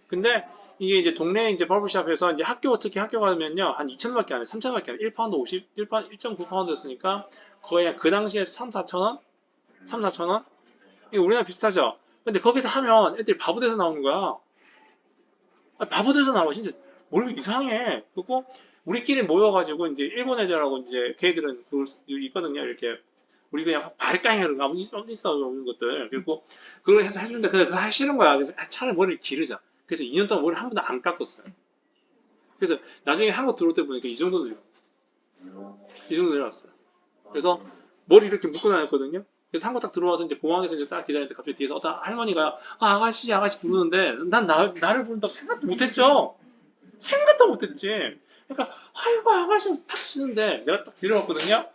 Speaker 1: 근데 이게 이제 동네 이제 바버샵에서 이제 특히 학교 가면요. 한 2,000원밖에 안 해. 3,000원밖에 안 해. 1파운드 50, 1.9파운드였으니까 거의 그 당시에 3, 4,000원? 3, 4,000원? 이게 우리나라 비슷하죠? 근데 거기서 하면 애들이 바보 돼서 나오는 거야. 바보 돼서 나와. 진짜 머리 이상해. 그리고 우리끼리 모여가지고 이제 일본 애들하고 이제 걔들은 그걸 있거든요. 이렇게 우리 그냥 발깡이를 가면 있어 이런 것들. 그리고 그걸 해서 해주는데 그거 하기 싫은 거야. 그래서 차라리 머리를 기르자. 그래서 2년 동안 머리 한 번도 안 깎았어요. 그래서 나중에 한국 들어올 때 보니까 이 정도 내려왔어요. 그래서 머리 이렇게 묶고 다녔거든요. 그래서 한국 딱 들어와서 이제 공항에서 이제 딱 기다리는데 갑자기 뒤에서 어떤 할머니가 아가씨 부르는데 난 나를 부른다고 생각도 못했죠. 생각도 못했지. 그러니까 아이고 아가씨 탁 치는데 내가 딱 뒤로 갔거든요.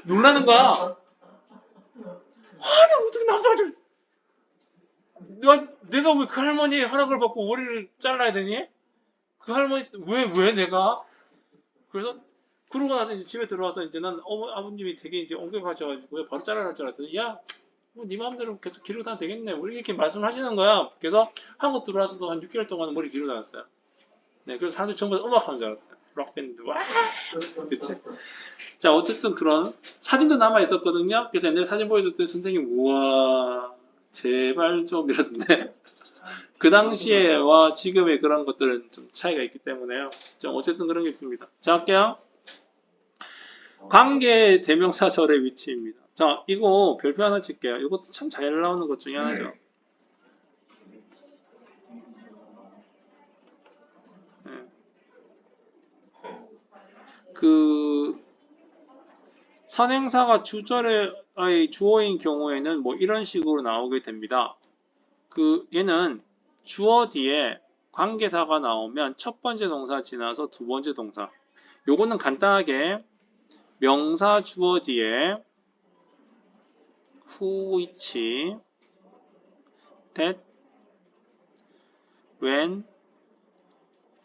Speaker 1: 놀라는 거야. 아니 어떻게 남자가 좀 내가 왜 그 할머니의 허락을 받고 머리를 잘라야 되니? 그 할머니 왜 내가? 그래서 그러고 나서 이제 집에 들어와서 이제 난 아버님이 되게 이제 옮겨가셔가지고 바로 잘라라 줄 알았더니 네 마음대로 계속 기르고 다녀도 되겠네. 우리 이렇게 말씀하시는 거야. 그래서 한국 들어와서도 한 6개월 동안 머리 기르고 다녔어요. 네, 그래서 사람들이 전부 다 음악하는 줄 알았어요. 록밴드, 와! 그치? 자, 어쨌든 그런 사진도 남아 있었거든요. 그래서 옛날에 사진 보여줄 때 선생님, 우와, 제발 좀 이랬는데, 그 당시에와 지금의 그런 것들은 좀 차이가 있기 때문에요. 좀 어쨌든 그런 게 있습니다. 자, 할게요. 관계 대명사절의 위치입니다. 자, 이거 별표 하나 칠게요. 이것도 참 잘 나오는 것 중에 하나죠. 선행사가 주어인 경우에는 뭐 이런 식으로 나오게 됩니다. 얘는 주어 뒤에 관계사가 나오면 첫 번째 동사 지나서 두 번째 동사. 요거는 간단하게 명사 주어 뒤에 who, which, that, when,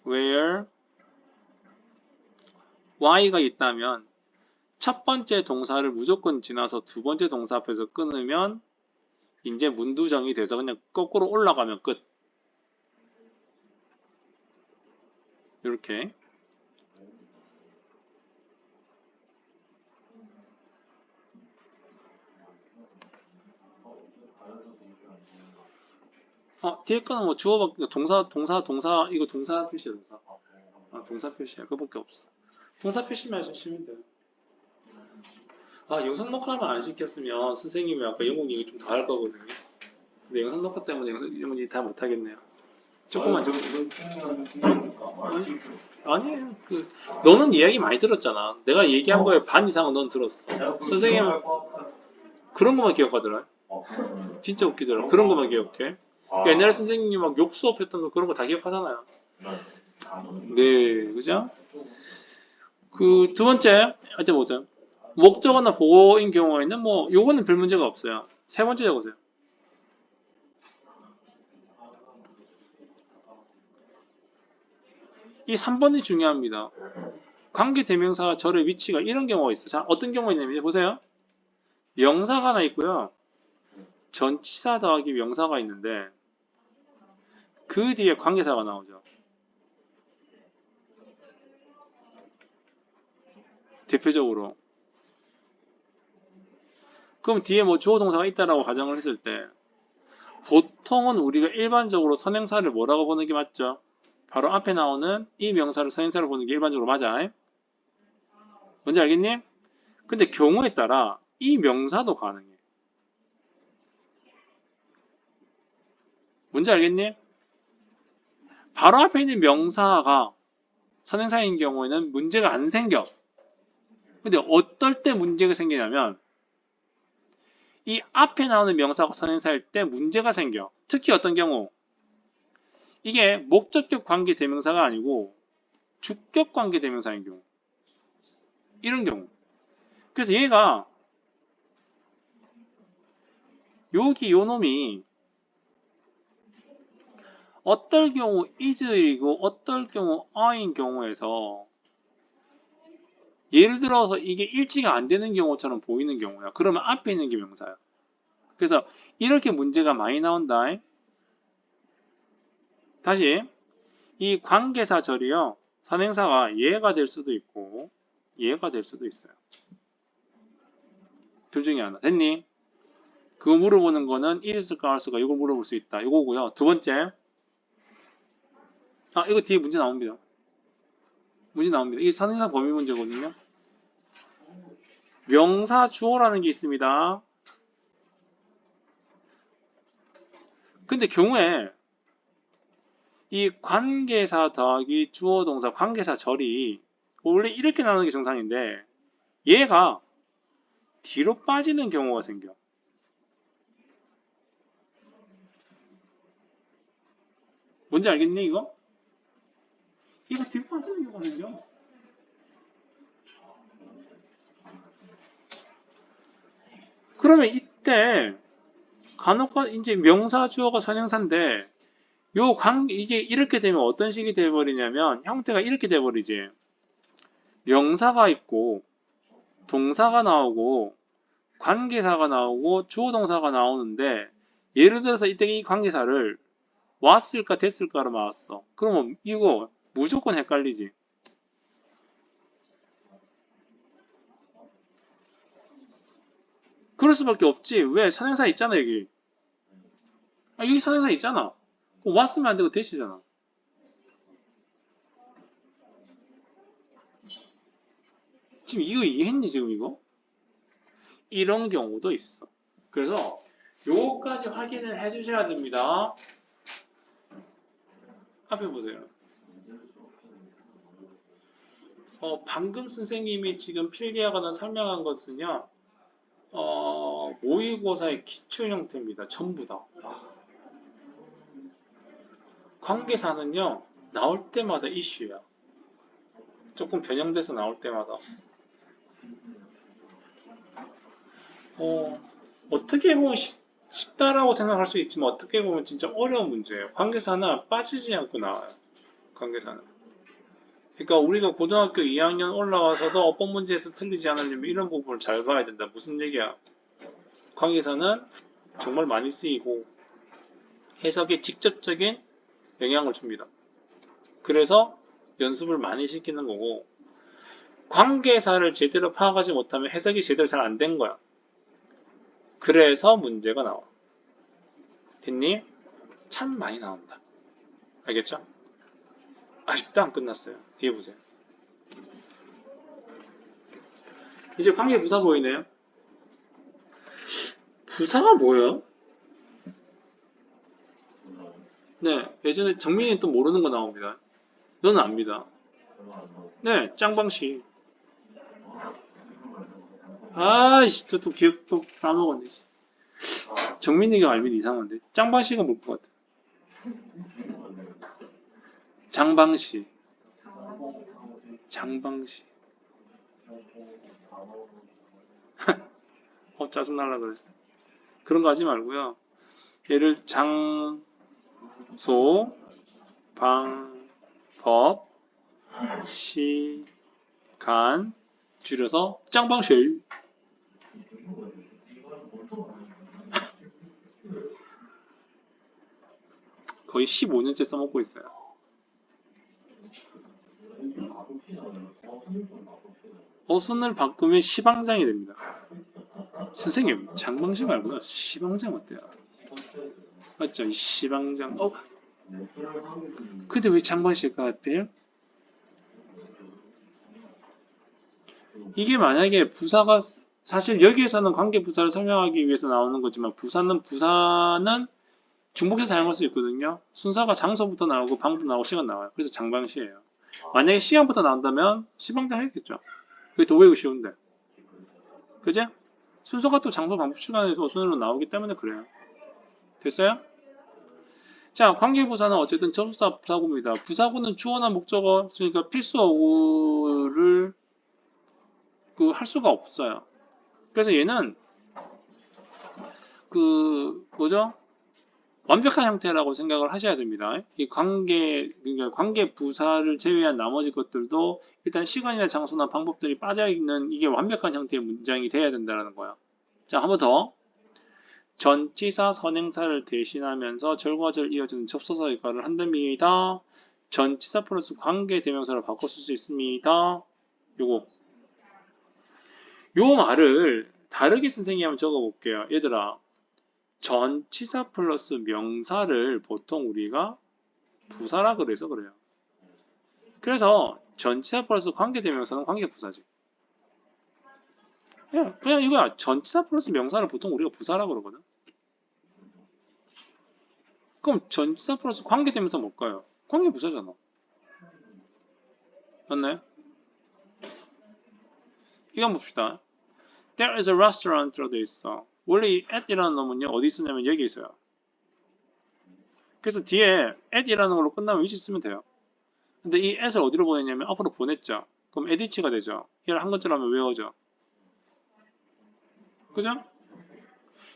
Speaker 1: where, why가 있다면 첫 번째 동사를 무조건 지나서 두 번째 동사 앞에서 끊으면 이제 문두정이 돼서 그냥 거꾸로 올라가면 끝. 이렇게. 뒤에 거는 뭐 주어밖에 동사 이거 동사 표시야 동사. 동사 표시야. 그거밖에 없어. 동사 표시만 해주시면 돼요. 영상 녹화만 안 시켰으면 선생님이 아까 영국 얘기 좀 더 할 거거든요. 근데 영상 녹화 때문에 영상 다 못하겠네요. 조금만 좀. 아니에요. 너는 이야기 많이 들었잖아. 내가 얘기한 거에 반 이상은 넌 들었어. 선생님은 그런 것만 기억하더라. 진짜 웃기더라. 그런 것만 기억해. 그러니까 옛날에 선생님이 막 욕 수업했던 거 그런 거 다 기억하잖아요. 네, 그죠? 그 두 번째, 어째 보세요. 목적어나 보어인 경우에는 뭐 요거는 별 문제가 없어요. 세 번째 적으세요. 이 3번이 중요합니다. 관계대명사 절의 위치가 이런 경우가 있어. 자, 어떤 경우가 있냐면 보세요. 명사가 하나 있고요. 전치사 더하기 명사가 있는데 그 뒤에 관계사가 나오죠. 대표적으로. 그럼 뒤에 뭐 주어 동사가 있다라고 가정을 했을 때 보통은 우리가 일반적으로 선행사를 뭐라고 보는 게 맞죠? 바로 앞에 나오는 이 명사를 선행사로 보는 게 일반적으로 맞아. 뭔지 알겠니? 근데 경우에 따라 이 명사도 가능해. 뭔지 알겠니? 바로 앞에 있는 명사가 선행사인 경우에는 문제가 안 생겨. 근데 어떨 때 문제가 생기냐면 이 앞에 나오는 명사가 선행사일 때 문제가 생겨. 특히 어떤 경우? 이게 목적격 관계 대명사가 아니고 주격 관계 대명사인 경우. 이런 경우. 그래서 얘가 여기 요 놈이 어떨 경우 is이고 어떨 경우 are인 경우에서 예를 들어서 이게 일치가 안 되는 경우처럼 보이는 경우야. 그러면 앞에 있는 게 명사야. 그래서 이렇게 문제가 많이 나온다. 다시 이 관계사 절이요. 선행사가 얘가 될 수도 있고 얘가 될 수도 있어요. 둘 중에 하나. 됐니? 그거 물어보는 거는 is을까 als까 이걸 물어볼 수 있다. 이거고요. 두 번째. 이거 뒤에 문제 나옵니다. 문제 나옵니다. 이게 선행사 범위 문제거든요. 명사 주어라는 게 있습니다. 근데 경우에 이 관계사 더하기 주어 동사 관계사 절이 원래 이렇게 나오는 게 정상인데 얘가 뒤로 빠지는 경우가 생겨. 뭔지 알겠니 이거? 이거 뒤로 빠지는 경우가 생겨. 그러면 이때 간혹 이제 명사 주어가 선행사인데 이게 이렇게 되면 어떤 식이 돼버리냐면 형태가 이렇게 돼버리지. 명사가 있고 동사가 나오고 관계사가 나오고 주어 동사가 나오는데 예를 들어서 이때 이 관계사를 왔을까 됐을까로 나왔어. 그러면 이거 무조건 헷갈리지. 그럴 수밖에 없지. 왜? 선행사 있잖아 여기. 여기 선행사 있잖아. 그럼 왔으면 안 되고 됐이잖아. 지금 이거 이해했니 지금 이거? 이런 경우도 있어. 그래서 요거까지 확인을 해주셔야 됩니다. 앞에 보세요. 방금 선생님이 지금 필기하거나 설명한 것은요. 모의고사의 기출 형태입니다. 전부 다. 관계사는요. 나올 때마다 이슈야. 조금 변형돼서 나올 때마다. 어떻게 보면 쉽다라고 생각할 수 있지만 어떻게 보면 진짜 어려운 문제예요. 관계사는 빠지지 않고 나와요. 관계사는. 그러니까 우리가 고등학교 2학년 올라와서도 어법 문제에서 틀리지 않으려면 이런 부분을 잘 봐야 된다. 무슨 얘기야? 관계사는 정말 많이 쓰이고 해석에 직접적인 영향을 줍니다. 그래서 연습을 많이 시키는 거고 관계사를 제대로 파악하지 못하면 해석이 제대로 잘 안 된 거야. 그래서 문제가 나와. 됐니? 참 많이 나온다. 알겠죠? 아직도 안 끝났어요. 뒤에 보세요. 이제 관계 부사 보이네요. 부사가 뭐예요? 네, 예전에 정민이 또 모르는 거 나옵니다. 너는 압니다. 네, 짱방씨. 아이씨, 저 또 기억 또 까먹었네. 씨. 정민이가 알면 이상한데. 짱방씨가 뭘 것 같아? 장방씨. 장방씨. 짜증날라 그랬어. 그런 거 하지 말고요. 얘를 장소, 방, 법, 시간 줄여서 짱방씨. 거의 15년째 써먹고 있어요. 어순을 바꾸면 시방장이 됩니다. 선생님, 장방시 말고요. 시방장 어때요? 맞죠? 이 시방장. 근데 왜 장방시가 같대요? 이게 만약에 부사가 사실 여기에서는 관계 부사를 설명하기 위해서 나오는 거지만 부사는 중복해서 사용할 수 있거든요. 순서가 장소부터 나오고 방부터 나오고 시간 나와요. 그래서 장방시예요. 만약에 시간부터 나온다면 시방장 했겠죠. 그게 더 외우기 쉬운데. 그죠? 순서가 또 장소 방부 시간에서 어순으로 나오기 때문에 그래요. 됐어요? 자, 관계부사는 어쨌든 접수사 부사구입니다. 부사구는 주어나 목적어, 그러니까 필수 어구를 할 수가 없어요. 그래서 얘는 뭐죠? 완벽한 형태라고 생각을 하셔야 됩니다. 이 그러니까 관계 부사를 제외한 나머지 것들도 일단 시간이나 장소나 방법들이 빠져있는 이게 완벽한 형태의 문장이 돼야 된다는 거예요. 자, 한 번 더. 전치사 선행사를 대신하면서 절과절 이어지는 접속사 역할을 한답니다. 전치사 플러스 관계 대명사를 바꿔 쓸 수 있습니다. 요 말을 다르게 선생님이 한번 적어볼게요. 얘들아, 전치사 플러스 명사를 보통 우리가 부사라 그래서 그래요. 그래서 전치사 플러스 관계 대명사는 관계 부사지. 그냥 이거야. 전치사 플러스 명사를 보통 우리가 부사라 그러거든. 그럼 전치사 플러스 관계 대명사 뭘까요? 관계 부사잖아. 맞나요? 이거 한번 봅시다. There is a restaurant라고 돼 있어. 원래 이 at이라는 놈은요, 어디 있었냐면 여기 있어요. 그래서 뒤에 at이라는 걸로 끝나면 위치 쓰면 돼요. 근데 이 at을 어디로 보냈냐면 앞으로 보냈죠. 그럼 at가 되죠. 얘를 한 글자로 하면 외워져. 그죠?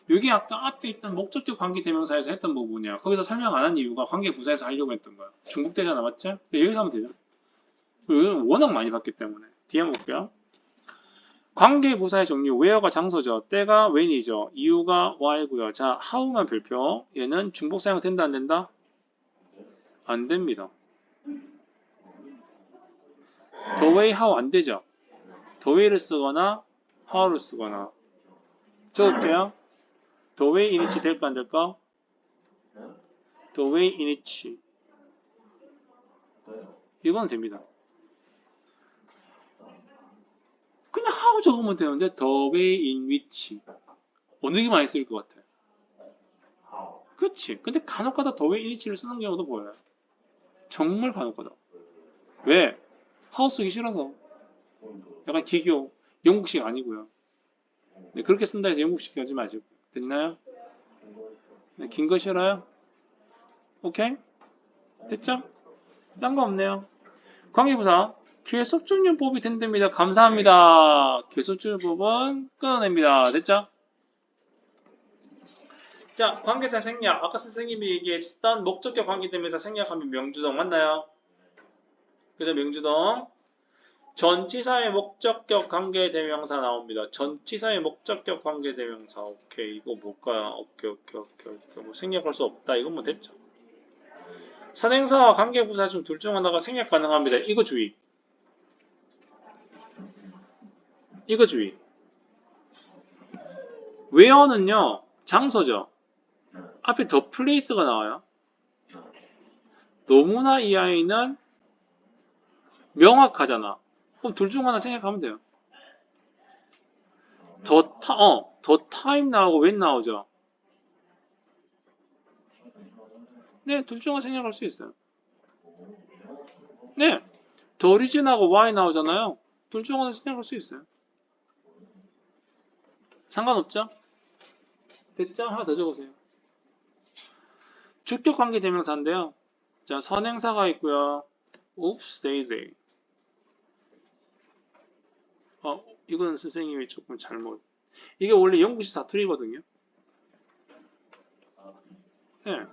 Speaker 1: 여기 아까 앞에 있던 목적격 관계 대명사에서 했던 부분이야. 거기서 설명 안 한 이유가 관계 부사에서 하려고 했던 거야. 중국대잖아, 맞죠? 여기서 하면 되죠. 여기는 워낙 많이 봤기 때문에. 뒤에 한번 볼게요. 관계 부사의 종류, where가 장소죠. 때가 when이죠. 이유가 why고요. 자, how만 별표. 얘는 중복 사용 된다, 안 된다? 안 됩니다. the way, how 안 되죠. the way를 쓰거나 how를 쓰거나. 적을게요. the way in which 될까, 안 될까? the way in which. 이건 됩니다. 그냥 how 적으면 되는데 the way in which. 어느 게 많이 쓰일 것 같아? 그치? 근데 간혹가다 the way in which를 쓰는 경우도 보여요. 정말 간혹가다. 왜? how 쓰기 싫어서. 약간 기교. 영국식 아니고요. 네, 그렇게 쓴다 해서 영국식 하지 마시고. 됐나요? 네, 긴 거 싫어요? 오케이? 됐죠? 딴 거 없네요. 관계부사. 계속적용법이 된답니다. 감사합니다. 계속적용법은 끊어냅니다. 됐죠? 자, 관계사 생략. 아까 선생님이 얘기했던 목적격 관계대명사 생략하면 명주동 맞나요? 그죠? 명주동. 전치사의 목적격 관계대명사 나옵니다. 전치사의 목적격 관계대명사. 오케이. 이거 뭘까요? 오케이. 뭐 생략할 수 없다. 이건 뭐 됐죠? 선행사와 관계부사 중 둘 중 하나가 생략 가능합니다. 이거 주의. 이거 주의. where는요. 장소죠. 앞에 더 플레이스가 나와요. 너무나 이 아이는 명확하잖아. 그럼 둘 중 하나 생각하면 돼요. 더 타임 나오고 when 나오죠. 네, 둘 중 하나 생략할 수 있어요. 네, 더 리진하고 y 나오잖아요. 둘 중 하나 생략할 수 있어요. 상관없죠? 됐죠? 하나 더 적으세요. 주격 관계 대명사인데요. 자, 선행사가 있고요. Oops, daisy. 이거는 선생님이 조금 잘못. 이게 원래 영구시 사투리거든요. 네.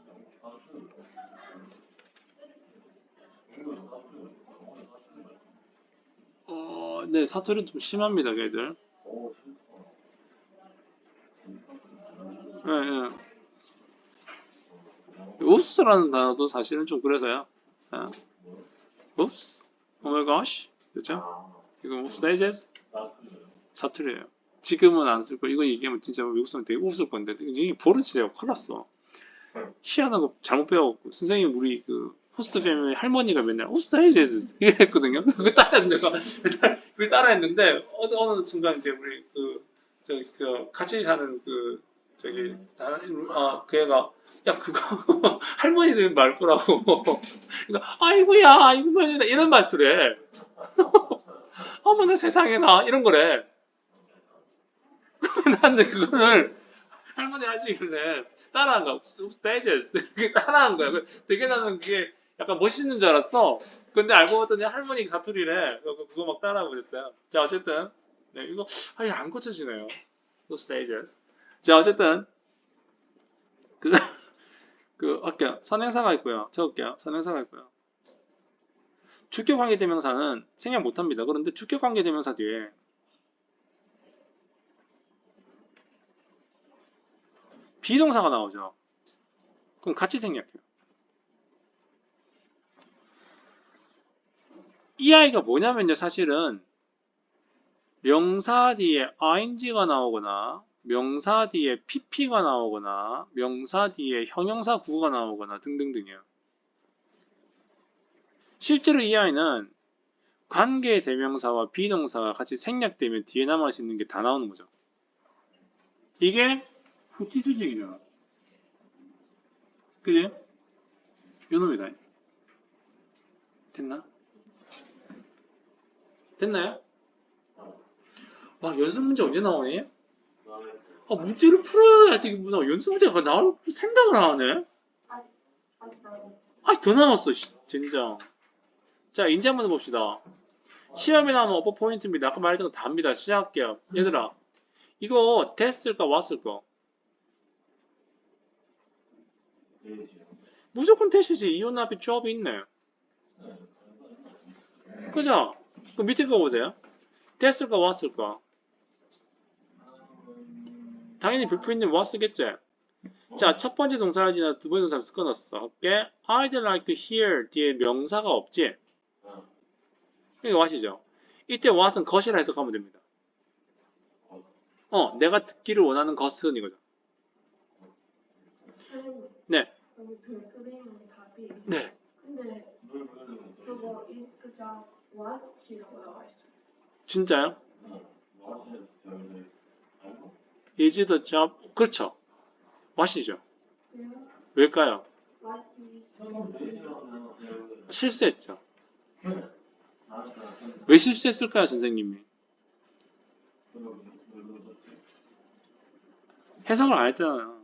Speaker 1: 네, 사투리 좀 심합니다, 걔들. 네, 네. 옵스라는 단어도 사실은 좀 그래서요. 옵스, oh my gosh, 그죠? 이거 옵스 다이제스트 사투리예요. 지금은 안 쓸 거. 이거 얘기하면 진짜 외국 사람 되게 웃을 건데 이게 버릇이래요. 큰일 났어. 희한한 거 잘못 배워갖고 선생님 우리 그 호스트 패밀리 할머니가 맨날 옵스 다이제스트 이랬거든요. 그거 따라했는데 어느 순간 이제 우리 저 같이 사는 그 저기 그 애가 야 그거 할머니들 말투라고 그러니까 아이고야 아이고야 이런 말투래. 어머나 세상에나 이런 거래. 나는 그거를 할머니 하시길래 따라한 거야. 다이제스트 따라한 거야. 되게 나는 그게 약간 멋있는 줄 알았어. 근데 알고 봤더니 할머니 사투리래. 그거 막 따라하고 그랬어요. 자 어쨌든 네, 이거 아니 안 고쳐지네요. stages. 자 어쨌든 할게요. 선행사가 있고요. 적을게요. 선행사가 있고요. 주격관계대명사는 생략 못합니다. 그런데 주격관계대명사 뒤에 비동사가 나오죠. 그럼 같이 생략해요. 이 아이가 뭐냐면요. 사실은 명사 뒤에 ing가 나오거나 명사 뒤에 pp가 나오거나 명사 뒤에 형용사 구가 나오거나 등등등이에요. 실제로 이 아이는 관계 대명사와 비동사가 같이 생략되면 뒤에 남을 수 있는 게 다 나오는 거죠. 이게 후치수직이잖아. 그지? 요놈이다. 됐나? 됐나요? 와, 연습 문제 언제 나오니? 문제를 풀어야지. 연습 문제가 나올 생각을 하네. 더 남았어, 진짜. 자, 이제 한번 해봅시다. 시험에 나오는 어퍼 포인트입니다. 아까 말했던 거 다 합니다. 시작할게요. 얘들아, 이거 됐을까, 왔을까? 무조건 대시지. 이온 앞에 조합이 있네. 그죠? 그럼 밑에 거 보세요. 됐을까, 왔을까? 당연히 불표 있는 was겠지? 자, 첫 번째 동사를 지나 두 번째 동사를 섞어놨어. 할게. I'd like to hear 뒤에 명사가 없지? 이게 what이죠? 이때 what은 것이라 해석하면 됩니다. 내가 듣기를 원하는 것은 이거죠. 네. 네.
Speaker 2: 근데 저거 이스크자 what이라고 나와 있어.
Speaker 1: 진짜요? Is the job? 그렇죠. what이죠. 왜일까요? 실수했죠. 왜 실수했을까요, 선생님이? 해석을 안 했잖아요.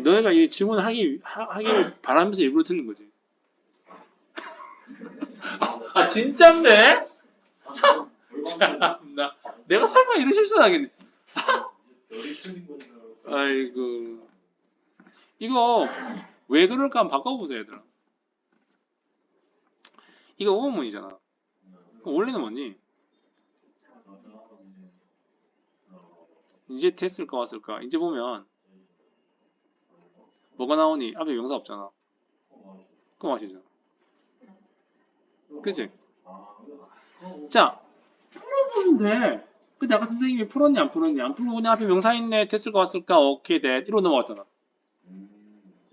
Speaker 1: 너희가 이 질문을 하길 바라면서 일부러 틀린 거지. 진짠데? 참나. 내가 설마 이런 실수를 하겠네. 아이고. 이거 왜 그럴까 한번 바꿔보세요, 얘들아. 이거 오문이잖아. 원래는 뭐니? 이제 됐을까 왔을까? 이제 보면 뭐가 나오니? 앞에 명사 없잖아. 그거 마시죠. 그치? 자, 풀어보면 돼. 근데 아까 선생님이 풀었니 안 풀었니? 안 풀고 그냥 앞에 명사 있네. 됐을까 왔을까? 오케이, 돼. 이러고 넘어갔잖아.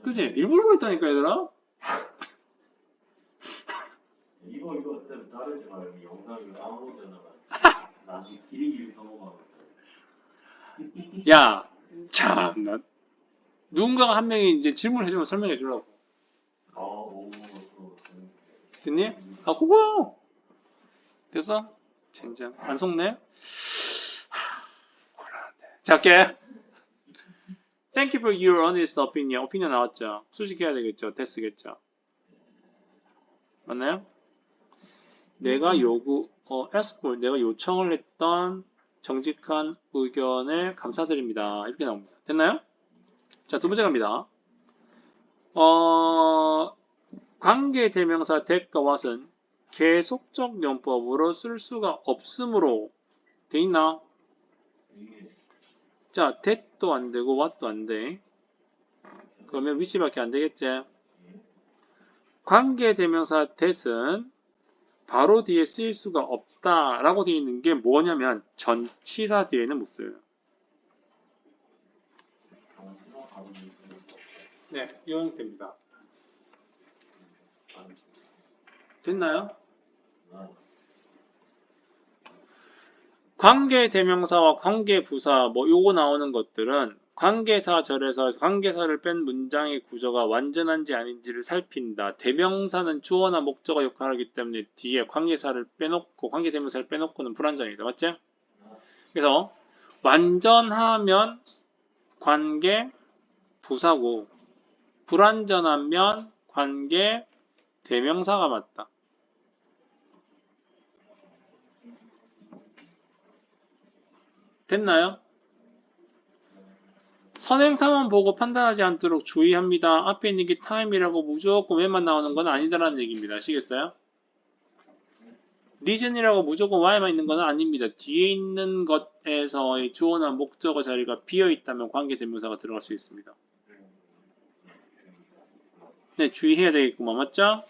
Speaker 1: 그치? 일부러 그랬다니까, 얘들아.
Speaker 3: 이거 쌤 따르지 마요. 영상이 다운로드잖아. 나중에 길이 넘어가고.
Speaker 1: 야, 참나. 누군가가 한 명이 이제 질문을 해주면 설명해 주려고. 됐니? 아, 그거요. 됐어? 젠장. 안 속네? 자, 할게. Thank you for your honest opinion. opinion 나왔죠? 수식해야 되겠죠? 됐겠죠? 맞나요? 내가 ask for, 내가 요청을 했던 정직한 의견을 감사드립니다. 이렇게 나옵니다. 됐나요? 자, 두 번째 갑니다. 관계대명사 that과 what은 계속적 용법으로 쓸 수가 없으므로 돼 있나? 자, that도 안 되고 what도 안 돼. 그러면 which밖에 안 되겠지? 관계대명사 that은 바로 뒤에 쓰일 수가 없다라고 되어 있는 게 뭐냐면 전치사 뒤에는 못 써요. 네, 이 형태입니다. 됐나요? 관계대명사와 관계부사 뭐 요거 나오는 것들은 관계사절에서 관계사를 뺀 문장의 구조가 완전한지 아닌지를 살핀다. 대명사는 주어나 목적어 역할을 하기 때문에 뒤에 관계사를 빼놓고 관계대명사를 빼놓고는 불완전이다. 맞지? 그래서 완전하면 관계부사고 불완전하면 관계대명사가 맞다. 됐나요? 선행사만 보고 판단하지 않도록 주의합니다. 앞에 있는 게 time이라고 무조건 왜만 나오는 건 아니다라는 얘기입니다. 아시겠어요? reason이라고 무조건 why만 있는 건 아닙니다. 뒤에 있는 것에서의 주어나 목적어 자리가 비어있다면 관계대명사가 들어갈 수 있습니다. 네, 주의해야 되겠구만. 맞죠?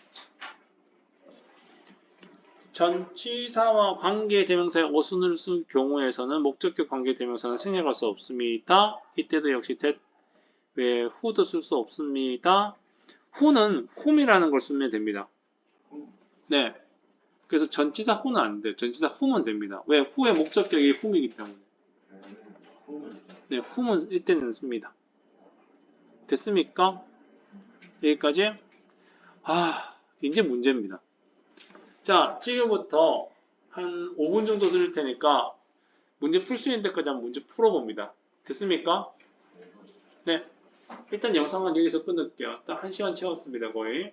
Speaker 1: 전치사와 관계대명사의 어순을 쓴 경우에서는 목적격 관계대명사는 생략할 수 없습니다. 이때도 역시 that 외에 who도 쓸 수 없습니다. who는 whom이라는 걸 쓰면 됩니다. 네. 그래서 전치사 who는 안 돼요. 전치사 whom은 됩니다. 왜? who의 목적격이 whom이기 때문에. 네, whom은 이때는 씁니다. 됐습니까? 여기까지? 이제 문제입니다. 자, 지금부터 한 5분 정도 드릴 테니까 문제 풀 수 있는 데까지 한번 문제 풀어봅니다. 됐습니까? 네. 일단 영상은 여기서 끊을게요. 딱 1시간 채웠습니다, 거의.